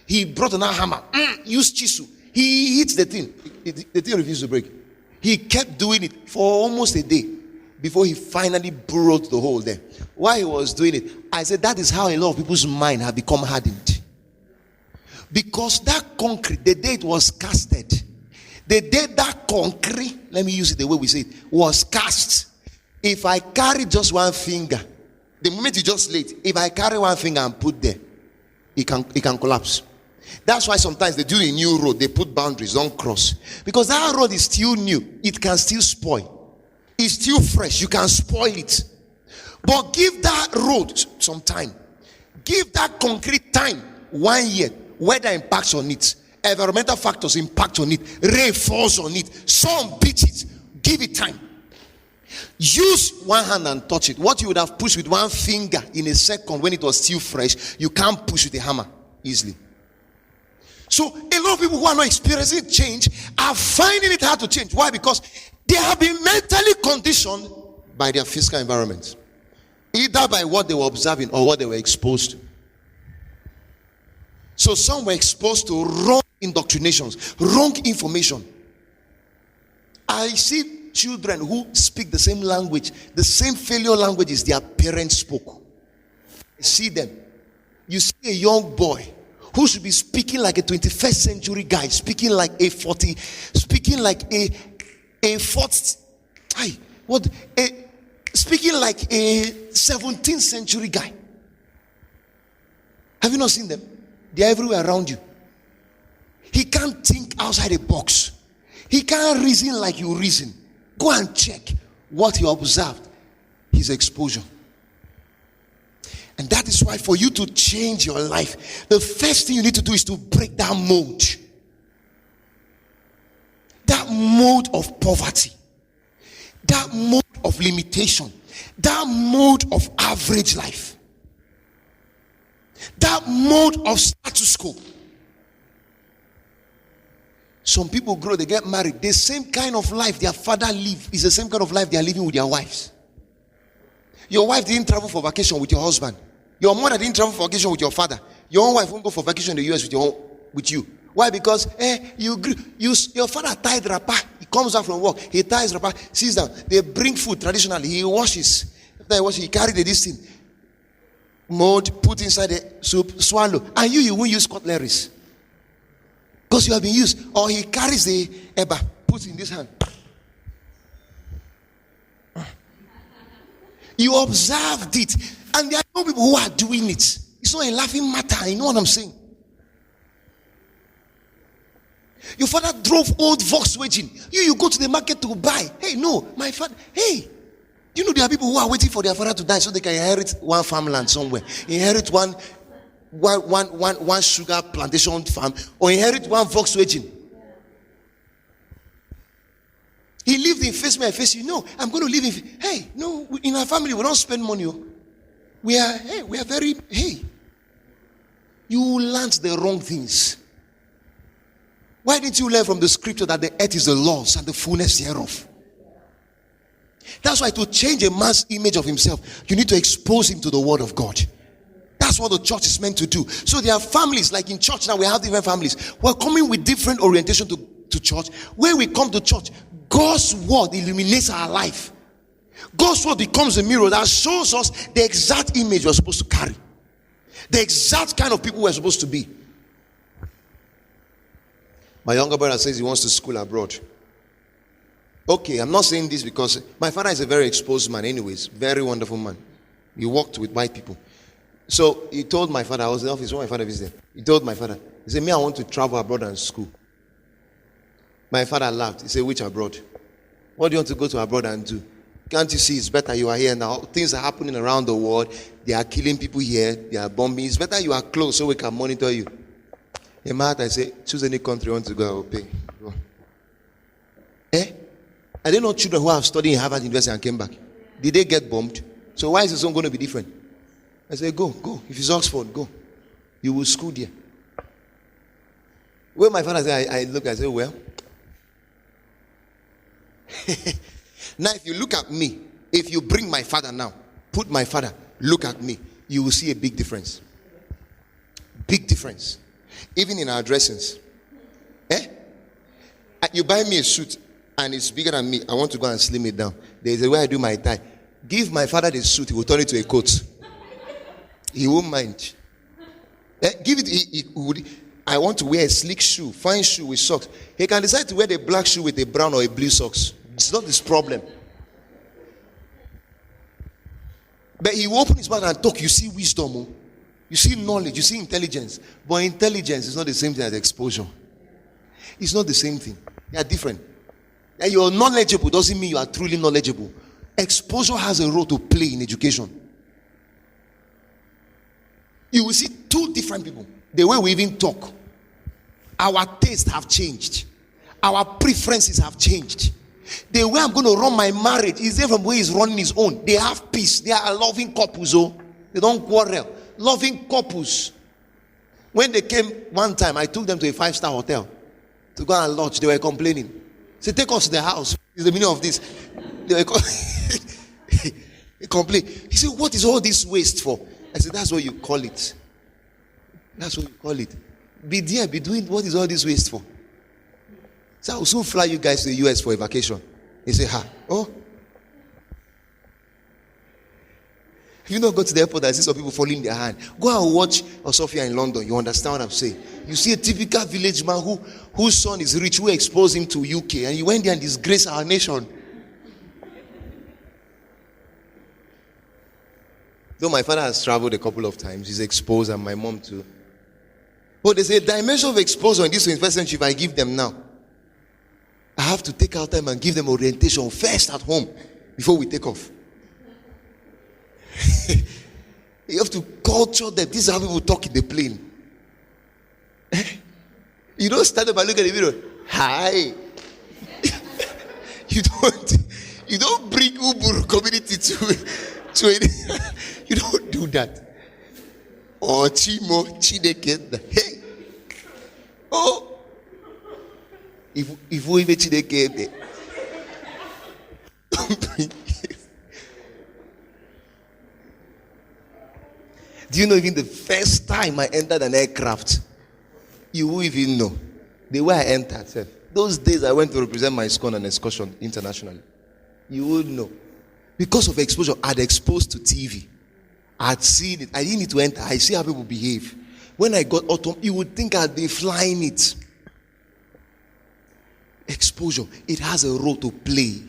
He brought another hammer, used chisel. He hit the thing. The thing refused to break. He kept doing it for almost a day before he finally burrowed the hole there. While he was doing it, I said that is how a lot of people's mind have become hardened. Because that concrete, the day it was casted, the day that concrete, let me use it the way we say it, was cast. If I carry just one finger, the moment you just lay it, if I carry one finger and put there, it can collapse. That's why sometimes they do a new road, they put boundaries, don't cross. Because that road is still new, it can still spoil. It's still fresh, you can spoil it. But give that road some time. Give that concrete time, 1 year. Weather impacts on it, environmental factors impact on it, rain falls on it, sun beats it. Give it time. Use one hand and touch it. What you would have pushed with one finger in a second when it was still fresh, you can't push with a hammer easily. So a lot of people who are not experiencing change are finding it hard to change. Why? Because they have been mentally conditioned by their physical environment, either by what they were observing or what they were exposed to. So some were exposed to wrong indoctrinations, wrong information. I see children who speak the same language, the same failure languages their parents spoke. I see them. You see a young boy who should be speaking like a 21st century guy, speaking like a 17th century guy. Have you not seen them? They are everywhere around you. He can't think outside the box. He can't reason like you reason. Go and check what he observed. His exposure. And that is why for you to change your life, the first thing you need to do is to break that mold. That mold of poverty. That mold of limitation. That mold of average life. That mold of status quo. Some people grow, they get married. The same kind of life their father lived is the same kind of life they are living with their wives. Your wife didn't travel for vacation with your husband. Your mother didn't travel for vacation with your father. Your own wife won't go for vacation in the US with you. Why? Because your father tied wrapper. He comes out from work. He ties wrapper. Sits down. They bring food traditionally. He washes. After he washes, he carry this thing. Mold, put inside the soup, swallow. And you won't use cutleries. Because you have been used. Or he carries the Abah, puts in this hand. You observed it. And there are no people who are doing it. It's not a laughing matter. You know what I'm saying? Your father drove old Volkswagen. You go to the market to buy. Hey, no, my father. Hey, you know there are people who are waiting for their father to die so they can inherit one farmland somewhere. Inherit one sugar plantation farm. Or inherit one Volkswagen. He lived in face me, I face you. No, I'm going to live in. Hey, no, in our family we don't spend money. We are very. You learned the wrong things. Why didn't you learn from the scripture that the earth is the Lord's and the fullness thereof? That's why to change a man's image of himself, you need to expose him to the word of God. That's what the church is meant to do. So there are families, like in church now, we have different families. We're coming with different orientation to church. When we come to church, God's word illuminates our life. God's word becomes a mirror that shows us the exact image we're supposed to carry. The exact kind of people we're supposed to be. My younger brother says he wants to school abroad. Okay, I'm not saying this because my father is a very exposed man anyways. Very wonderful man. He worked with white people. So he told my father, I was in the office when my father visited. He told my father, he said, me, I want to travel abroad and school. My father laughed. He said, which abroad? What do you want to go to abroad and do? Can't you see it's better you are here now? Things are happening around the world. They are killing people here. They are bombing. It's better you are close so we can monitor you. In my heart, I say, choose any country you want to go, I will pay. Go. Are they not children who have studied in Harvard University and came back? Did they get bombed? So why is this one going to be different? I say, go. If it's Oxford, go. You will school there. When my father said, I look, I say, well. Now, if you look at me, if you bring my father now, put my father, look at me, you will see a big difference. Big difference. Even in our dressings. You buy me a suit and it's bigger than me. I want to go and slim it down. There's a way I do my tie. Give my father the suit, he will turn it to a coat. He won't mind. Give it, he would. I want to wear a sleek shoe, fine shoe with socks. He can decide to wear the black shoe with a brown or a blue socks. It's not his problem. But he will open his mouth and talk. You see wisdom. You see knowledge. You see intelligence. But intelligence is not the same thing as exposure. It's not the same thing. They are different. And you're knowledgeable doesn't mean you are truly knowledgeable. Exposure has a role to play in education. You will see two different people. The way we even talk. Our tastes have changed. Our preferences have changed. The way I'm going to run my marriage is different from the way he's running his own. They have peace. They are loving couples. They don't quarrel. Loving couples. When they came one time, I took them to a 5-star hotel to go and lodge. They were complaining. Say, take us to the house. Is the meaning of this? They were he complained. He said, what is all this waste for? I said, that's what you call it. That's what you call it. Be there, be doing what is all this waste for? So I will soon fly you guys to the US for a vacation. He said, oh. If you don't go to the airport, I see some people falling their hand. Go and watch Sophia in London. You understand what I'm saying? You see a typical village man whose son is rich, who exposed him to UK, and he went there and disgraced our nation. Though my father has traveled a couple of times, he's exposed, and my mom too. But there's a dimension of exposure in this 21st century if I give them now. I have to take out time and give them orientation first at home before we take off. You have to culture them. This is how people talk in the plane. You don't stand up and look at the video. Hi. You don't bring Uburu community to it. You don't do that. Oh, Chimo, Chideke. Hey. Oh. If we even Chideke. Don't bring it. Do you know even the first time I entered an aircraft, you won't even know the way I entered. Sir. Those days I went to represent my school on an excursion internationally. You would know. Because of exposure, I'd exposed to TV. I'd seen it. I didn't need to enter. I see how people behave. When I got autumn, you would think I'd be flying it. Exposure, it has a role to play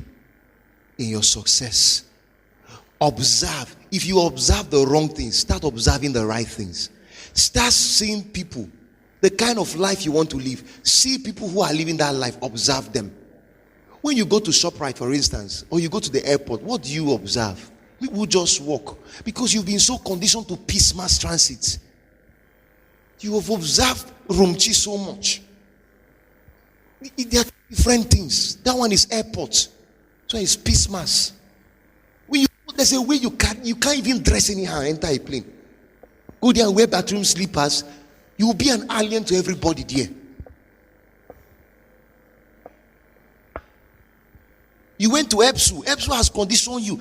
in your success. Observe. If you observe the wrong things, start observing the right things. Start seeing people, the kind of life you want to live. See people who are living that life. Observe them. When you go to ShopRite, for instance, or you go to the airport, what do you observe? People just walk because you've been so conditioned to peace mass transit. You have observed Rumchi so much. There are different things. That one is airport. So it's peace mass. When you, there's a way you can't even dress anyhow and enter a plane. Go there and wear bathroom slippers. You will be an alien to everybody there. You went to EBSU. EBSU has conditioned you.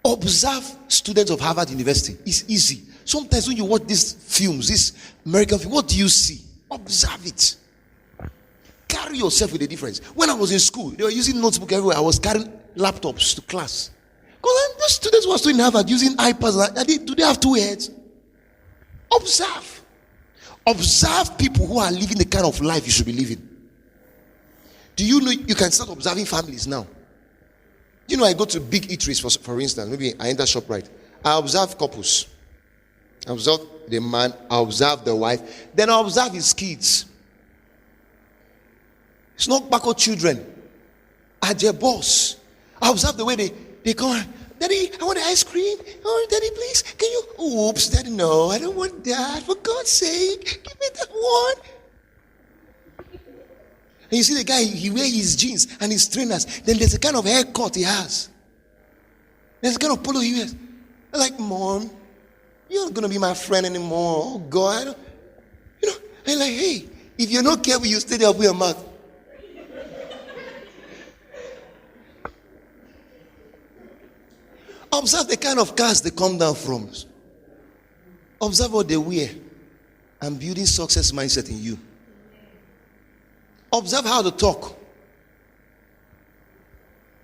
Observe students of Harvard University. It's easy. Sometimes when you watch these films, this American film, what do you see? Observe it. Carry yourself with a difference. When I was in school, they were using notebook everywhere. I was carrying laptops to class. Because the students who are studying Harvard using iPads, do they have two heads? Observe. Observe people who are living the kind of life you should be living. Do you know you can start observing families now? You know, I go to big eateries, for instance. Maybe I enter ShopRite. I observe couples. I observe the man. I observe the wife. Then I observe his kids. It's not backward children. I their boss. I observe the way they come. Daddy, I want ice cream. Oh, Daddy, please. Can you? Oops, Daddy, no. I don't want that. For God's sake, give me that one. And you see the guy, he wears his jeans and his trainers. Then there's a kind of haircut he has. There's a kind of polo he wears. I'm like, Mom, you're not going to be my friend anymore. Oh, God. You know, I'm like, hey, if you're not careful, you stay there with your mouth. Observe the kind of cars they come down from. Observe what they wear. And building success mindset in you. Observe how they talk.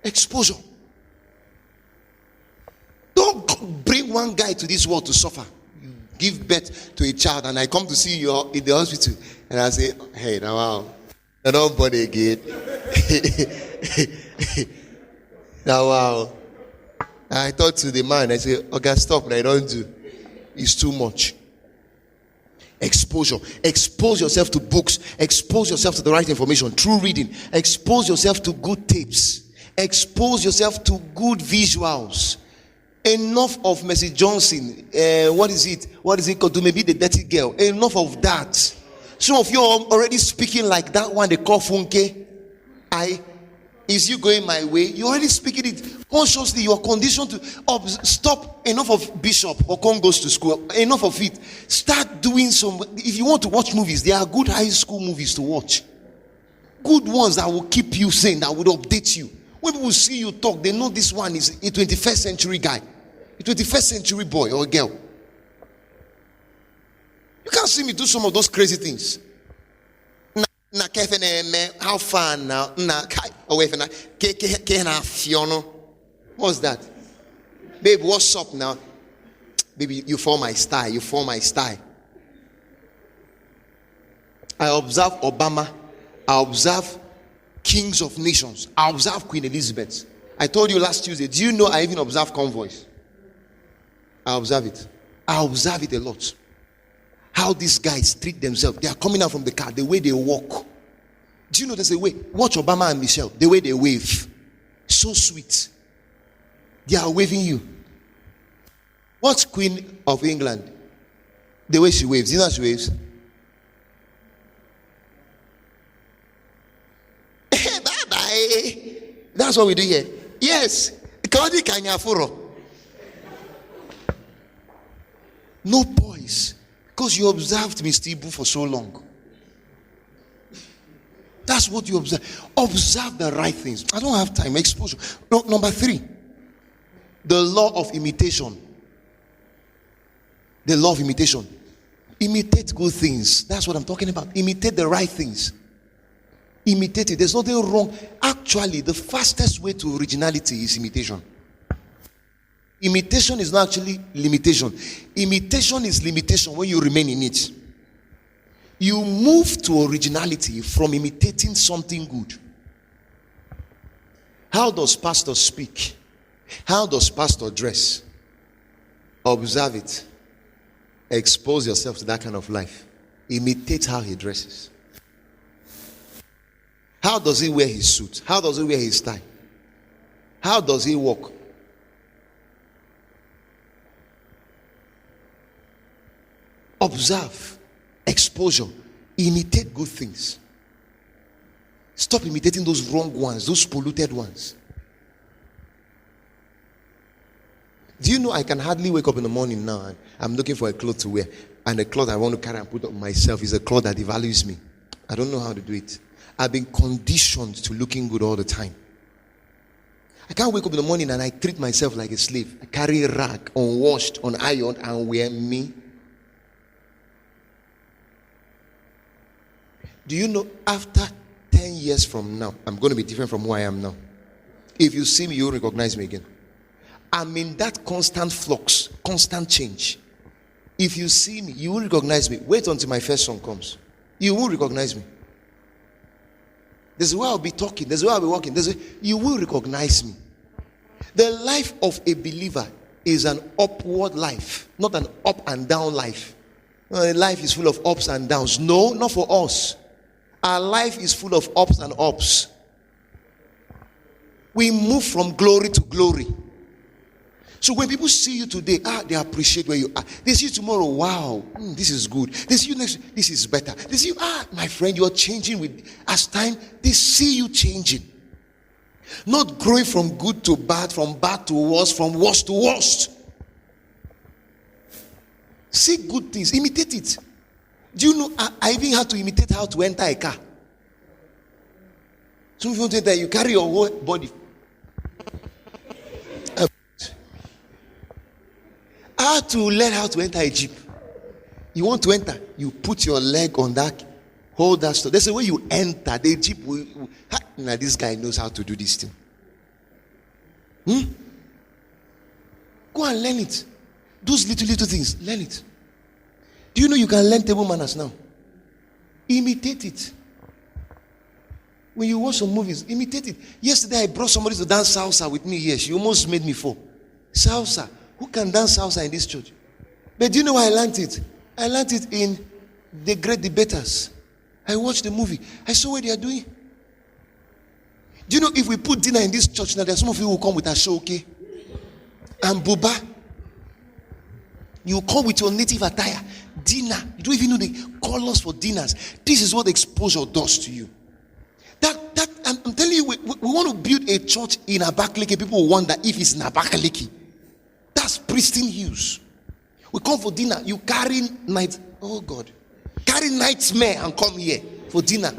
Exposure. Don't bring one guy to this world to suffer. You give birth to a child and I come to see you in the hospital and I say, hey, now wow, I don't bother again. Now wow. I talk to the man, I say, okay, stop, I don't do. It's too much. Exposure. Expose yourself to books. Expose yourself to the right information through reading. Expose yourself to good tapes. Expose yourself to good visuals. Enough of Mercy Johnson. What is it called? To maybe the dirty girl. Enough of that. Some of you are already speaking like that one they call Funke. Is you going my way? You're already speaking it consciously. You are conditioned to stop. Enough of Bishop or goes to school. Enough of it. Start doing some. If you want to watch movies, there are good high school movies to watch. Good ones that will keep you sane, that will update you. When people see you talk, they know this one is a 21st century guy, a 21st century boy or girl. You can't see me do some of those crazy things. How far now? What's that? Babe, what's up now? Maybe you form my style. You form my style. I observe Obama. I observe kings of nations. I observe Queen Elizabeth. I told you last Tuesday. Do you know I even observe convoys? I observe it. I observe it a lot. How these guys treat themselves. They are coming out from the car. The way they walk. Do you know there's a way? Watch Obama and Michelle. The way they wave. So sweet. They are waving you. What's Queen of England? The way she waves. You know how she waves? Bye-bye. That's what we do here. Yes. No boys. Because you observed Mr. Ibu for so long. That's what you observe. Observe the right things. I don't have time. Exposure. No, number 3. The law of imitation. The law of imitation. Imitate good things. That's what I'm talking about. Imitate the right things. Imitate it. There's nothing wrong. Actually, the fastest way to originality is imitation. Imitation is not actually limitation. Imitation is limitation when you remain in it. You move to originality from imitating something good. How does pastor speak? How does pastor dress? Observe it. Expose yourself to that kind of life. Imitate how he dresses. How does he wear his suit? How does he wear his tie? How does he walk? Observe. Exposure. Imitate good things. Stop imitating those wrong ones, those polluted ones. Do you know I can hardly wake up in the morning now and I'm looking for a cloth to wear, and the cloth I want to carry and put on myself is a cloth that devalues me. I don't know how to do it. I've been conditioned to looking good all the time. I can't wake up in the morning and I treat myself like a slave. I carry a rag, unwashed, unironed, and wear me. Do you know after 10 years from now, I'm going to be different from who I am now. If you see me, you'll recognize me again. I'm in that constant flux, constant change. If you see me, you will recognize me. Wait until my first song comes. You will recognize me. There's a way I'll be talking. There's a way I'll be walking. You will recognize me. The life of a believer is an upward life, not an up and down life. Life is full of ups and downs. No, not for us. Our life is full of ups and ups. We move from glory to glory. So when people see you today, they appreciate where you are. They see you tomorrow, wow, this is good. They see you next, this is better. They see you, my friend, you're changing with as time. They see you changing. Not growing from good to bad, from bad to worse, from worse to worst. See good things, imitate it. Do you know, I even had to imitate how to enter a car. Some of you want to enter, you carry your whole body. How to learn how to enter a jeep. You want to enter, you put your leg on that, hold that stuff. There's a way you enter the jeep. Now this guy knows how to do this thing. Go and learn it. Those little things, learn it. Do you know you can learn table manners now? Imitate it. When you watch some movies, imitate it. Yesterday I brought somebody to dance salsa with me here. She almost made me fall. Salsa. Who can dance salsa in this church? But do you know where I learned it? I learned it in The Great Debaters. I watched the movie. I saw what they are doing. Do you know if we put dinner in this church now, there are some of you who come with a shoke and buba. You come with your native attire. Dinner. You don't even know the colors for dinners. This is what exposure does to you. I'm telling you, we want to build a church in Abakaliki. People wonder if it's in Abakaliki. That's pristine hues. We come for dinner. You carry night. Oh God. Carry nightmare and come here for dinner.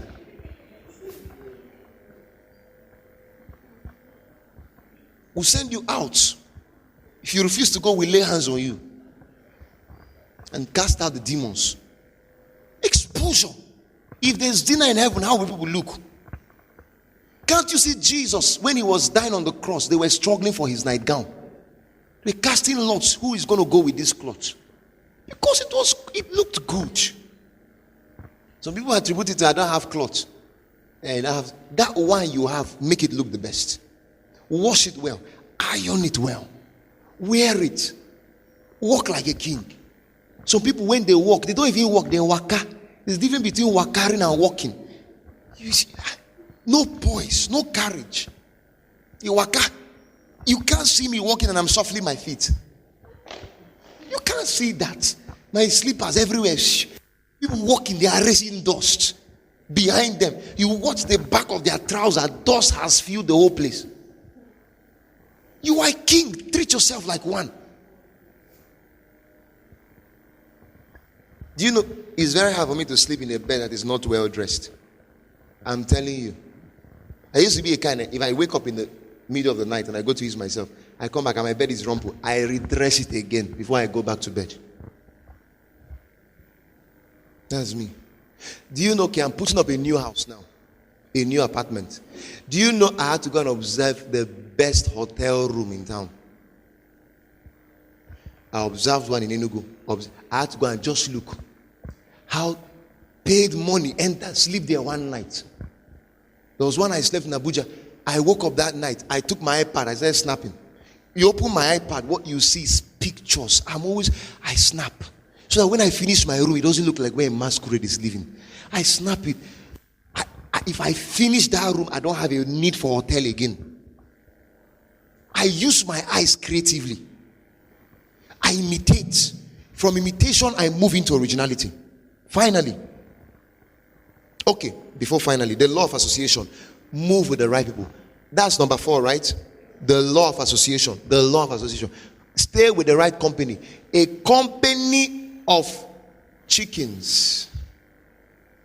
We'll send you out. If you refuse to go, we'll lay hands on you and cast out the demons. Exposure. If there's dinner in heaven, how will people look? Can't you see Jesus when he was dying on the cross? They were struggling for his nightgown. They're casting lots. Who is going to go with this cloth? Because it looked good. Some people attribute it to, I don't have cloth. And I have that one you have, make it look the best. Wash it well. Iron it well. Wear it. Walk like a king. Some people, when they walk, they don't even walk, they waka. There's a difference between wakaring and walking. You see, no poise, no courage. You waka. You can't see me walking and I'm shuffling my feet. You can't see that. My slippers everywhere. People walking, they are raising dust. Behind them, you watch the back of their trousers, dust has filled the whole place. You are a king. Treat yourself like one. Do you know, it's very hard for me to sleep in a bed that is not well dressed. I'm telling you. I used to be a kind of, if I wake up in the middle of the night and I go to use myself, I come back and my bed is rumpled. I redress it again before I go back to bed. That's me. Do you know, okay, I'm putting up a new house now, a new apartment. Do you know I had to go and observe the best hotel room in town? I observed one in Enugu. I had to go and just look how paid money enter, sleep there one night. There was one I slept in Abuja. I woke up that night. I took my iPad. I started snapping. You open my iPad, what you see is pictures. I snap. So that when I finish my room, it doesn't look like where a masquerade is living. I snap it. If I finish that room, I don't have a need for hotel again. I use my eyes creatively. I imitate. From imitation, I move into originality. Finally. Okay, before finally, the law of association. Move with the right people. That's number 4, right? The law of association. The law of association. Stay with the right company. A company of chickens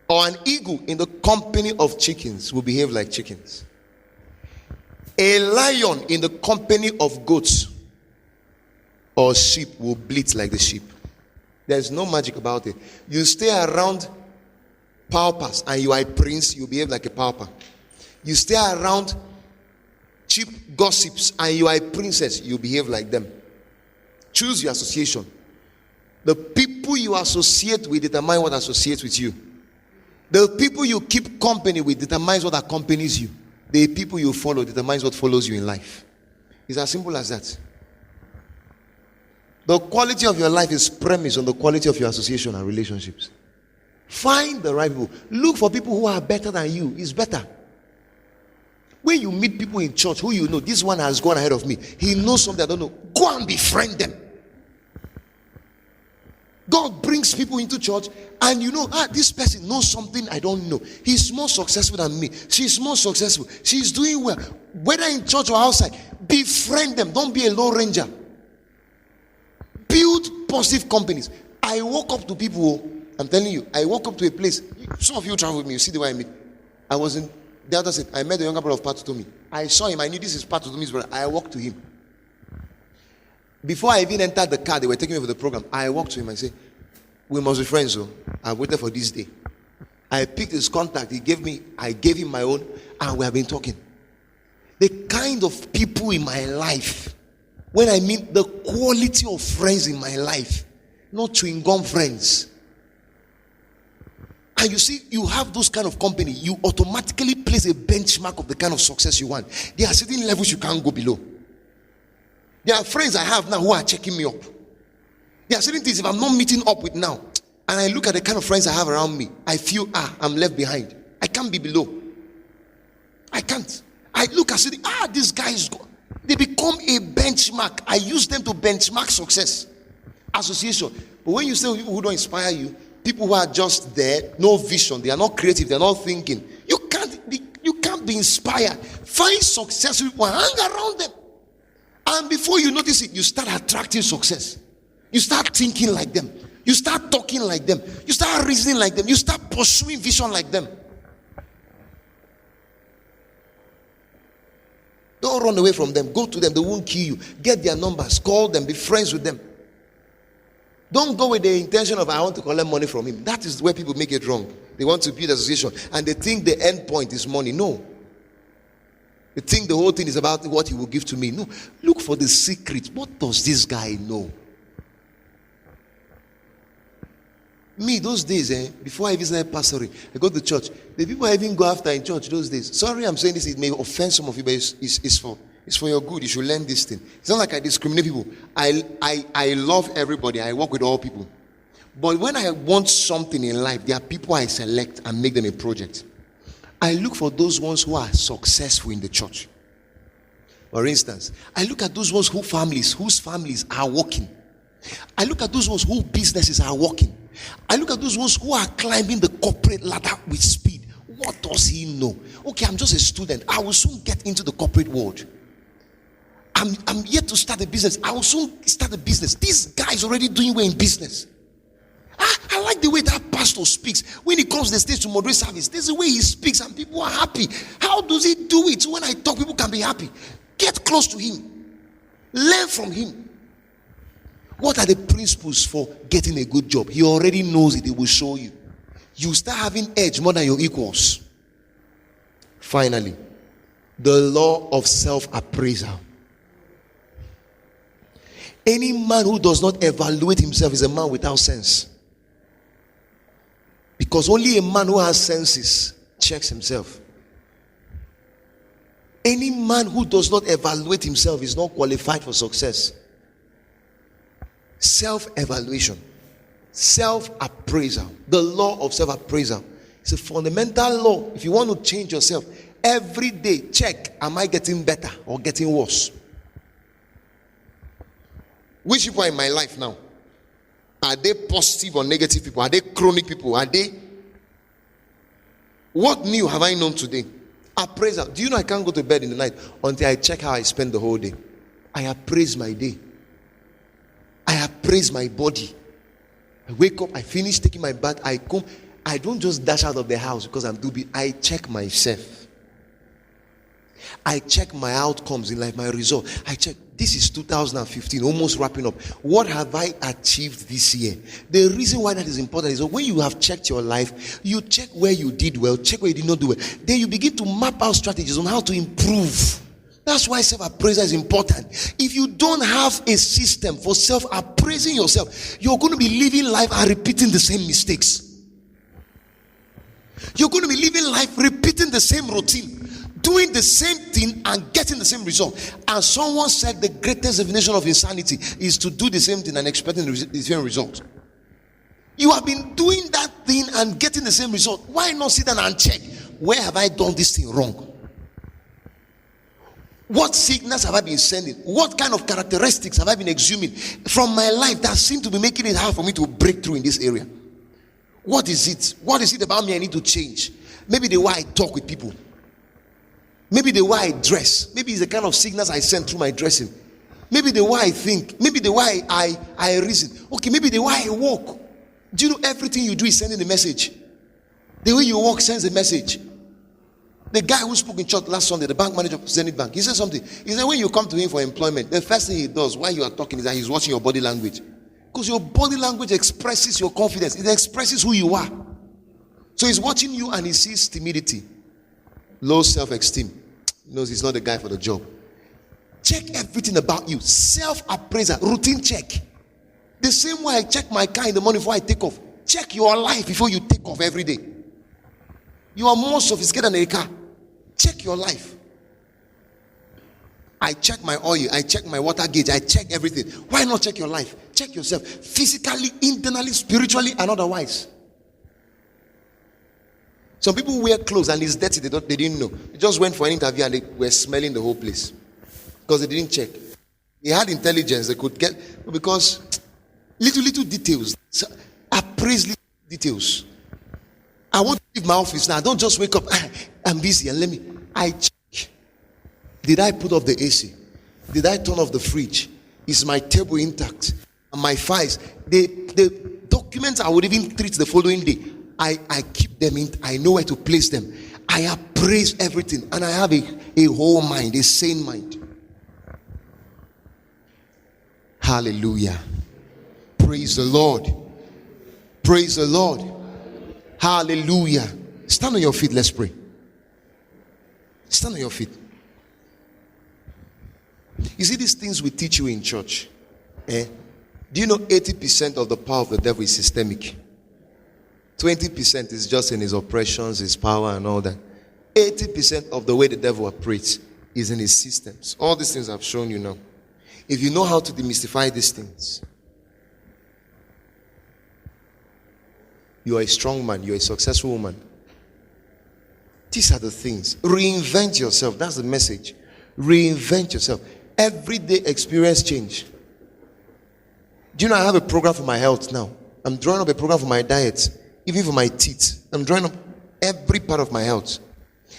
or an eagle in the company of chickens will behave like chickens. A lion in the company of goats or sheep will bleat like the sheep. There's no magic about it. You stay around paupers and you are a prince, you behave like a pauper. You stay around cheap gossips and you are a princess, you behave like them. Choose your association. The people you associate with determine what associates with you. The people you keep company with determines what accompanies you. The people you follow determines what follows you in life. It's as simple as that. The quality of your life is premised on the quality of your association and relationships. Find the right people. Look for people who are better than you. It's better. When you meet people in church who you know, this one has gone ahead of me. He knows something I don't know. Go and befriend them. God brings people into church and you know, this person knows something I don't know. He's more successful than me. She's more successful. She's doing well. Whether in church or outside, befriend them. Don't be a lone ranger. Build positive companies. I walk up to people, I'm telling you, I walk up to a place. Some of you travel with me, you see the way I meet. I was in the other side. I met the younger brother of Patutomi. I saw him. I knew this is Patutomi's brother. I walked to him. Before I even entered the car, they were taking me for the program. I walked to him and said, we must be friends. So I've waited for this day. I picked his contact. I gave him my own, and we have been talking. The kind of people in my life, when I mean the quality of friends in my life, not chewing gum friends. And you see, you have those kind of company, you automatically place a benchmark of the kind of success you want. There are certain levels you can't go below. There are friends I have now who are checking me up. There are certain things if I'm not meeting up with now, and I look at the kind of friends I have around me, I feel, I'm left behind. I can't be below. I can't. I look and say, these guys, they become a benchmark. I use them to benchmark success. Association. But when you say people who don't inspire you, people who are just there, no vision, they are not creative, they are not thinking, you can't be inspired. Find successful people, hang around them. And before you notice it, you start attracting success. You start thinking like them. You start talking like them. You start reasoning like them. You start pursuing vision like them. Don't run away from them. Go to them. They won't kill you. Get their numbers. Call them. Be friends with them. Don't go with the intention of I want to collect money from him. That is where people make it wrong. They want to build association and they think the end point is money. No. You think the whole thing is about what he will give to me. No, look for the secret. What does this guy know? Me, those days, before I even started pastoring, I go to church. The people I even go after in church those days. Sorry, I'm saying this, it may offend some of you, but it's for your good. You should learn this thing. It's not like I discriminate people. I love everybody. I work with all people. But when I want something in life, there are people I select and make them a project. I look for those ones who are successful in the church. For instance, I look at those ones whose families are working. I look at those ones whose businesses are working. I look at those ones who are climbing the corporate ladder with speed. What does he know? Okay, I'm just a student. I will soon get into the corporate world. I'm yet to start a business. I will soon start a business. This guy is already doing well in business. I like the way that pastor speaks. When he comes to the stage to moderate service, there's the way he speaks and people are happy. How does he do it? When I talk, people can be happy. Get close to him. Learn from him. What are the principles for getting a good job? He already knows it. He will show you. You start having edge more than your equals. Finally, the law of self-appraisal. Any man who does not evaluate himself is a man without sense. Because only a man who has senses checks himself. Any man who does not evaluate himself is not qualified for success. Self-evaluation, self-appraisal, the law of self-appraisal. It's a fundamental law. If you want to change yourself, every day check, am I getting better or getting worse? Which people are in my life now? Are they positive or negative people? Are they chronic people? Are they? What new have I known today? Appraisal. Do you know I can't go to bed in the night until I check how I spend the whole day? I appraise my day. I appraise my body. I wake up, I finish taking my bath, I come. I don't just dash out of the house because I'm too busy. I check myself. I check my outcomes in life, my result. I check. This is 2015, almost wrapping up. What have I achieved this year? The reason why that is important is that when you have checked your life, you check where you did well, check where you did not do well. Then you begin to map out strategies on how to improve. That's why self-appraisal is important. If you don't have a system for self-appraising yourself, you're going to be living life and repeating the same mistakes. You're going to be living life repeating the same routine, doing the same thing and getting the same result. And someone said the greatest definition of insanity is to do the same thing and expecting the same result. You have been doing that thing and getting the same result. Why not sit down and check, where have I done this thing wrong? What signals have I been sending? What kind of characteristics have I been exhuming from my life that seem to be making it hard for me to break through in this area? What is it? What is it about me I need to change? Maybe the way I talk with people. Maybe the way I dress. Maybe it's the kind of signals I send through my dressing. Maybe the way I think. Maybe the way I reason. Okay, maybe the way I walk. Do you know everything you do is sending a message? The way you walk sends a message. The guy who spoke in church last Sunday, the bank manager of Zenith Bank, he said something. He said when you come to him for employment, the first thing he does while you are talking is that he's watching your body language. Because your body language expresses your confidence. It expresses who you are. So he's watching you and he sees timidity, low self-esteem. He knows he's not the guy for the job. Check everything about you. Self-appraisal, routine check. The same way I check my car in the morning before I take off. Check your life before you take off every day. You are more sophisticated than a car. Check your life. I check my oil. I check my water gauge. I check everything. Why not check your life? Check yourself. Physically, internally, spiritually, and otherwise. Some people wear clothes and it's dirty. They didn't know. They just went for an interview and they were smelling the whole place. Because they didn't check. They had intelligence. They could get... Because little details. So, appraise little details. I want to leave my office now. Don't just wake up. I'm busy and I check. Did I put off the AC? Did I turn off the fridge? Is my table intact? And my files? The documents I would even treat the following day. I keep them in. I know where to place them. I appraise everything. And I have a whole mind, a sane mind. Hallelujah. Praise the Lord. Praise the Lord. Hallelujah. Stand on your feet. Let's pray. Stand on your feet. You see these things we teach you in church. Do you know 80% of the power of the devil is systemic? 20% is just in his oppressions, his power and all that. 80% of the way the devil operates is in his systems. All these things I've shown you now. If you know how to demystify these things, you are a strong man, you are a successful woman. These are the things. Reinvent yourself. That's the message. Reinvent yourself. Every day experience change. Do you know I have a program for my health now? I'm drawing up a program for my diet, even for my teeth. I'm drawing up every part of my health.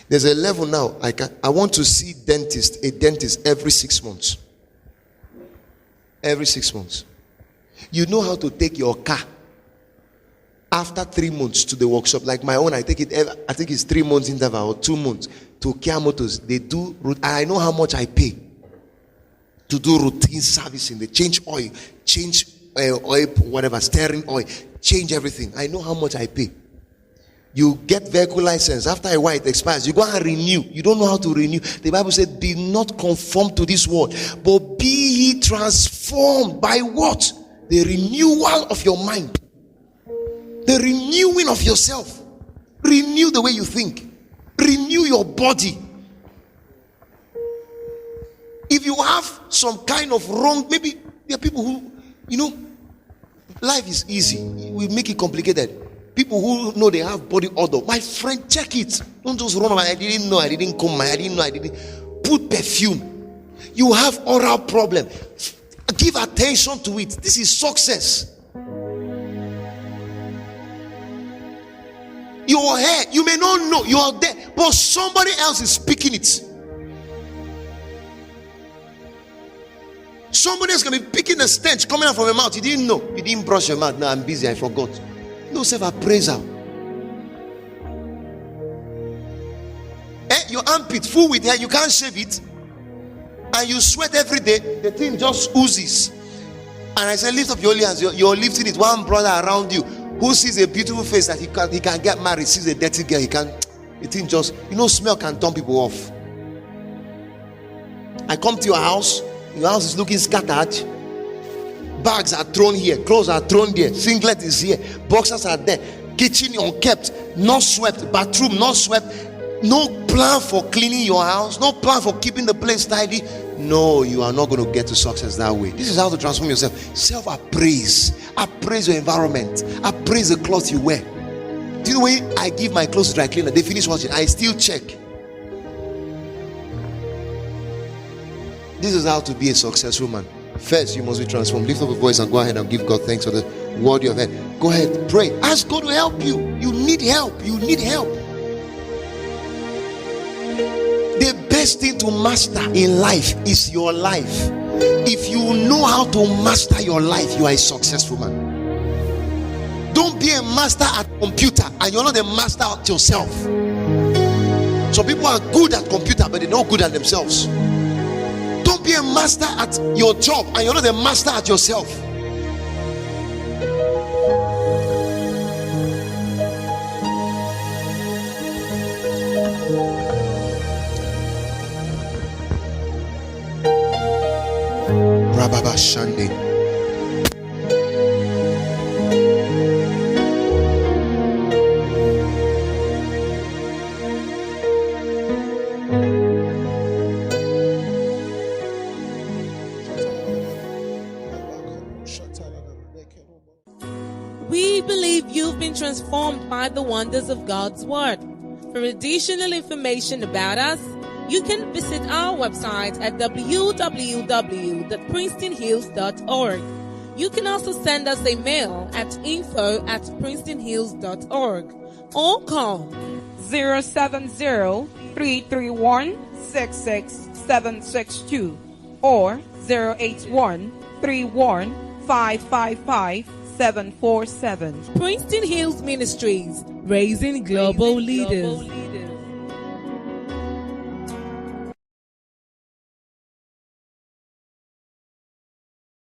There's a level now I want to see a dentist every 6 months. Every 6 months. You know how to take your car after 3 months to the workshop. Like my own, I think it's 3 months interval or 2 months to Kia Motors. They do, I know how much I pay to do routine servicing. They change oil, change oil, whatever, steering oil, change everything. I know how much I pay. You get vehicle license. After a while it expires. You go and renew. You don't know how to renew. The Bible said, be not conformed to this world, but be ye transformed by what? The renewal of your mind. The renewing of yourself. Renew the way you think. Renew your body. If you have some kind of wrong, maybe there are people who, life is easy. We make it complicated. People who know they have body odor. My friend, check it. Don't just run away. I didn't know. I didn't comb. I didn't know. I didn't. Put perfume. You have oral problem. Give attention to it. This is success. Your hair, you may not know. You are there. But somebody else is speaking it. Somebody else can be picking a stench coming out from your mouth. You didn't know. You didn't brush your mouth. No, I'm busy. I forgot. No self-appraisal. Your armpit full with hair, you can't shave it, and you sweat every day. The thing just oozes. And I said, lift up your hands. You're lifting it. One brother around you who sees a beautiful face that he can get married, sees a dirty girl, the thing just, smell can turn people off. I come to your house is looking scattered. Bags are thrown here, clothes are thrown there, singlet is here, boxers are there, kitchen unkept, not swept, bathroom not swept, no plan for cleaning your house, no plan for keeping the place tidy. No, you are not going to get to success that way. This is how to transform yourself. Self-appraise. Appraise your environment. Appraise the clothes you wear. Do you know when I give my clothes to dry cleaner, they finish washing, I still check. This is how to be a successful man. First, you must be transformed. Lift up your voice and go ahead and give God thanks for the word you have heard. Go ahead, pray. Ask God to help you. You need help. You need help. The best thing to master in life is your life. If you know how to master your life, you are a successful man. Don't be a master at computer and you're not a master at yourself. Some people are good at computer, but they're not good at themselves. Don't be a master at your job and you're not a master at yourself. Rababa Shande. We believe you've been transformed by the wonders of God's Word. For additional information about us, you can visit our website at www.princetonhills.org. You can also send us a mail at info@princetonhills.org or call 070-331-66762 or 081-31-555-747. Princeton Hills Ministries, raising global leaders.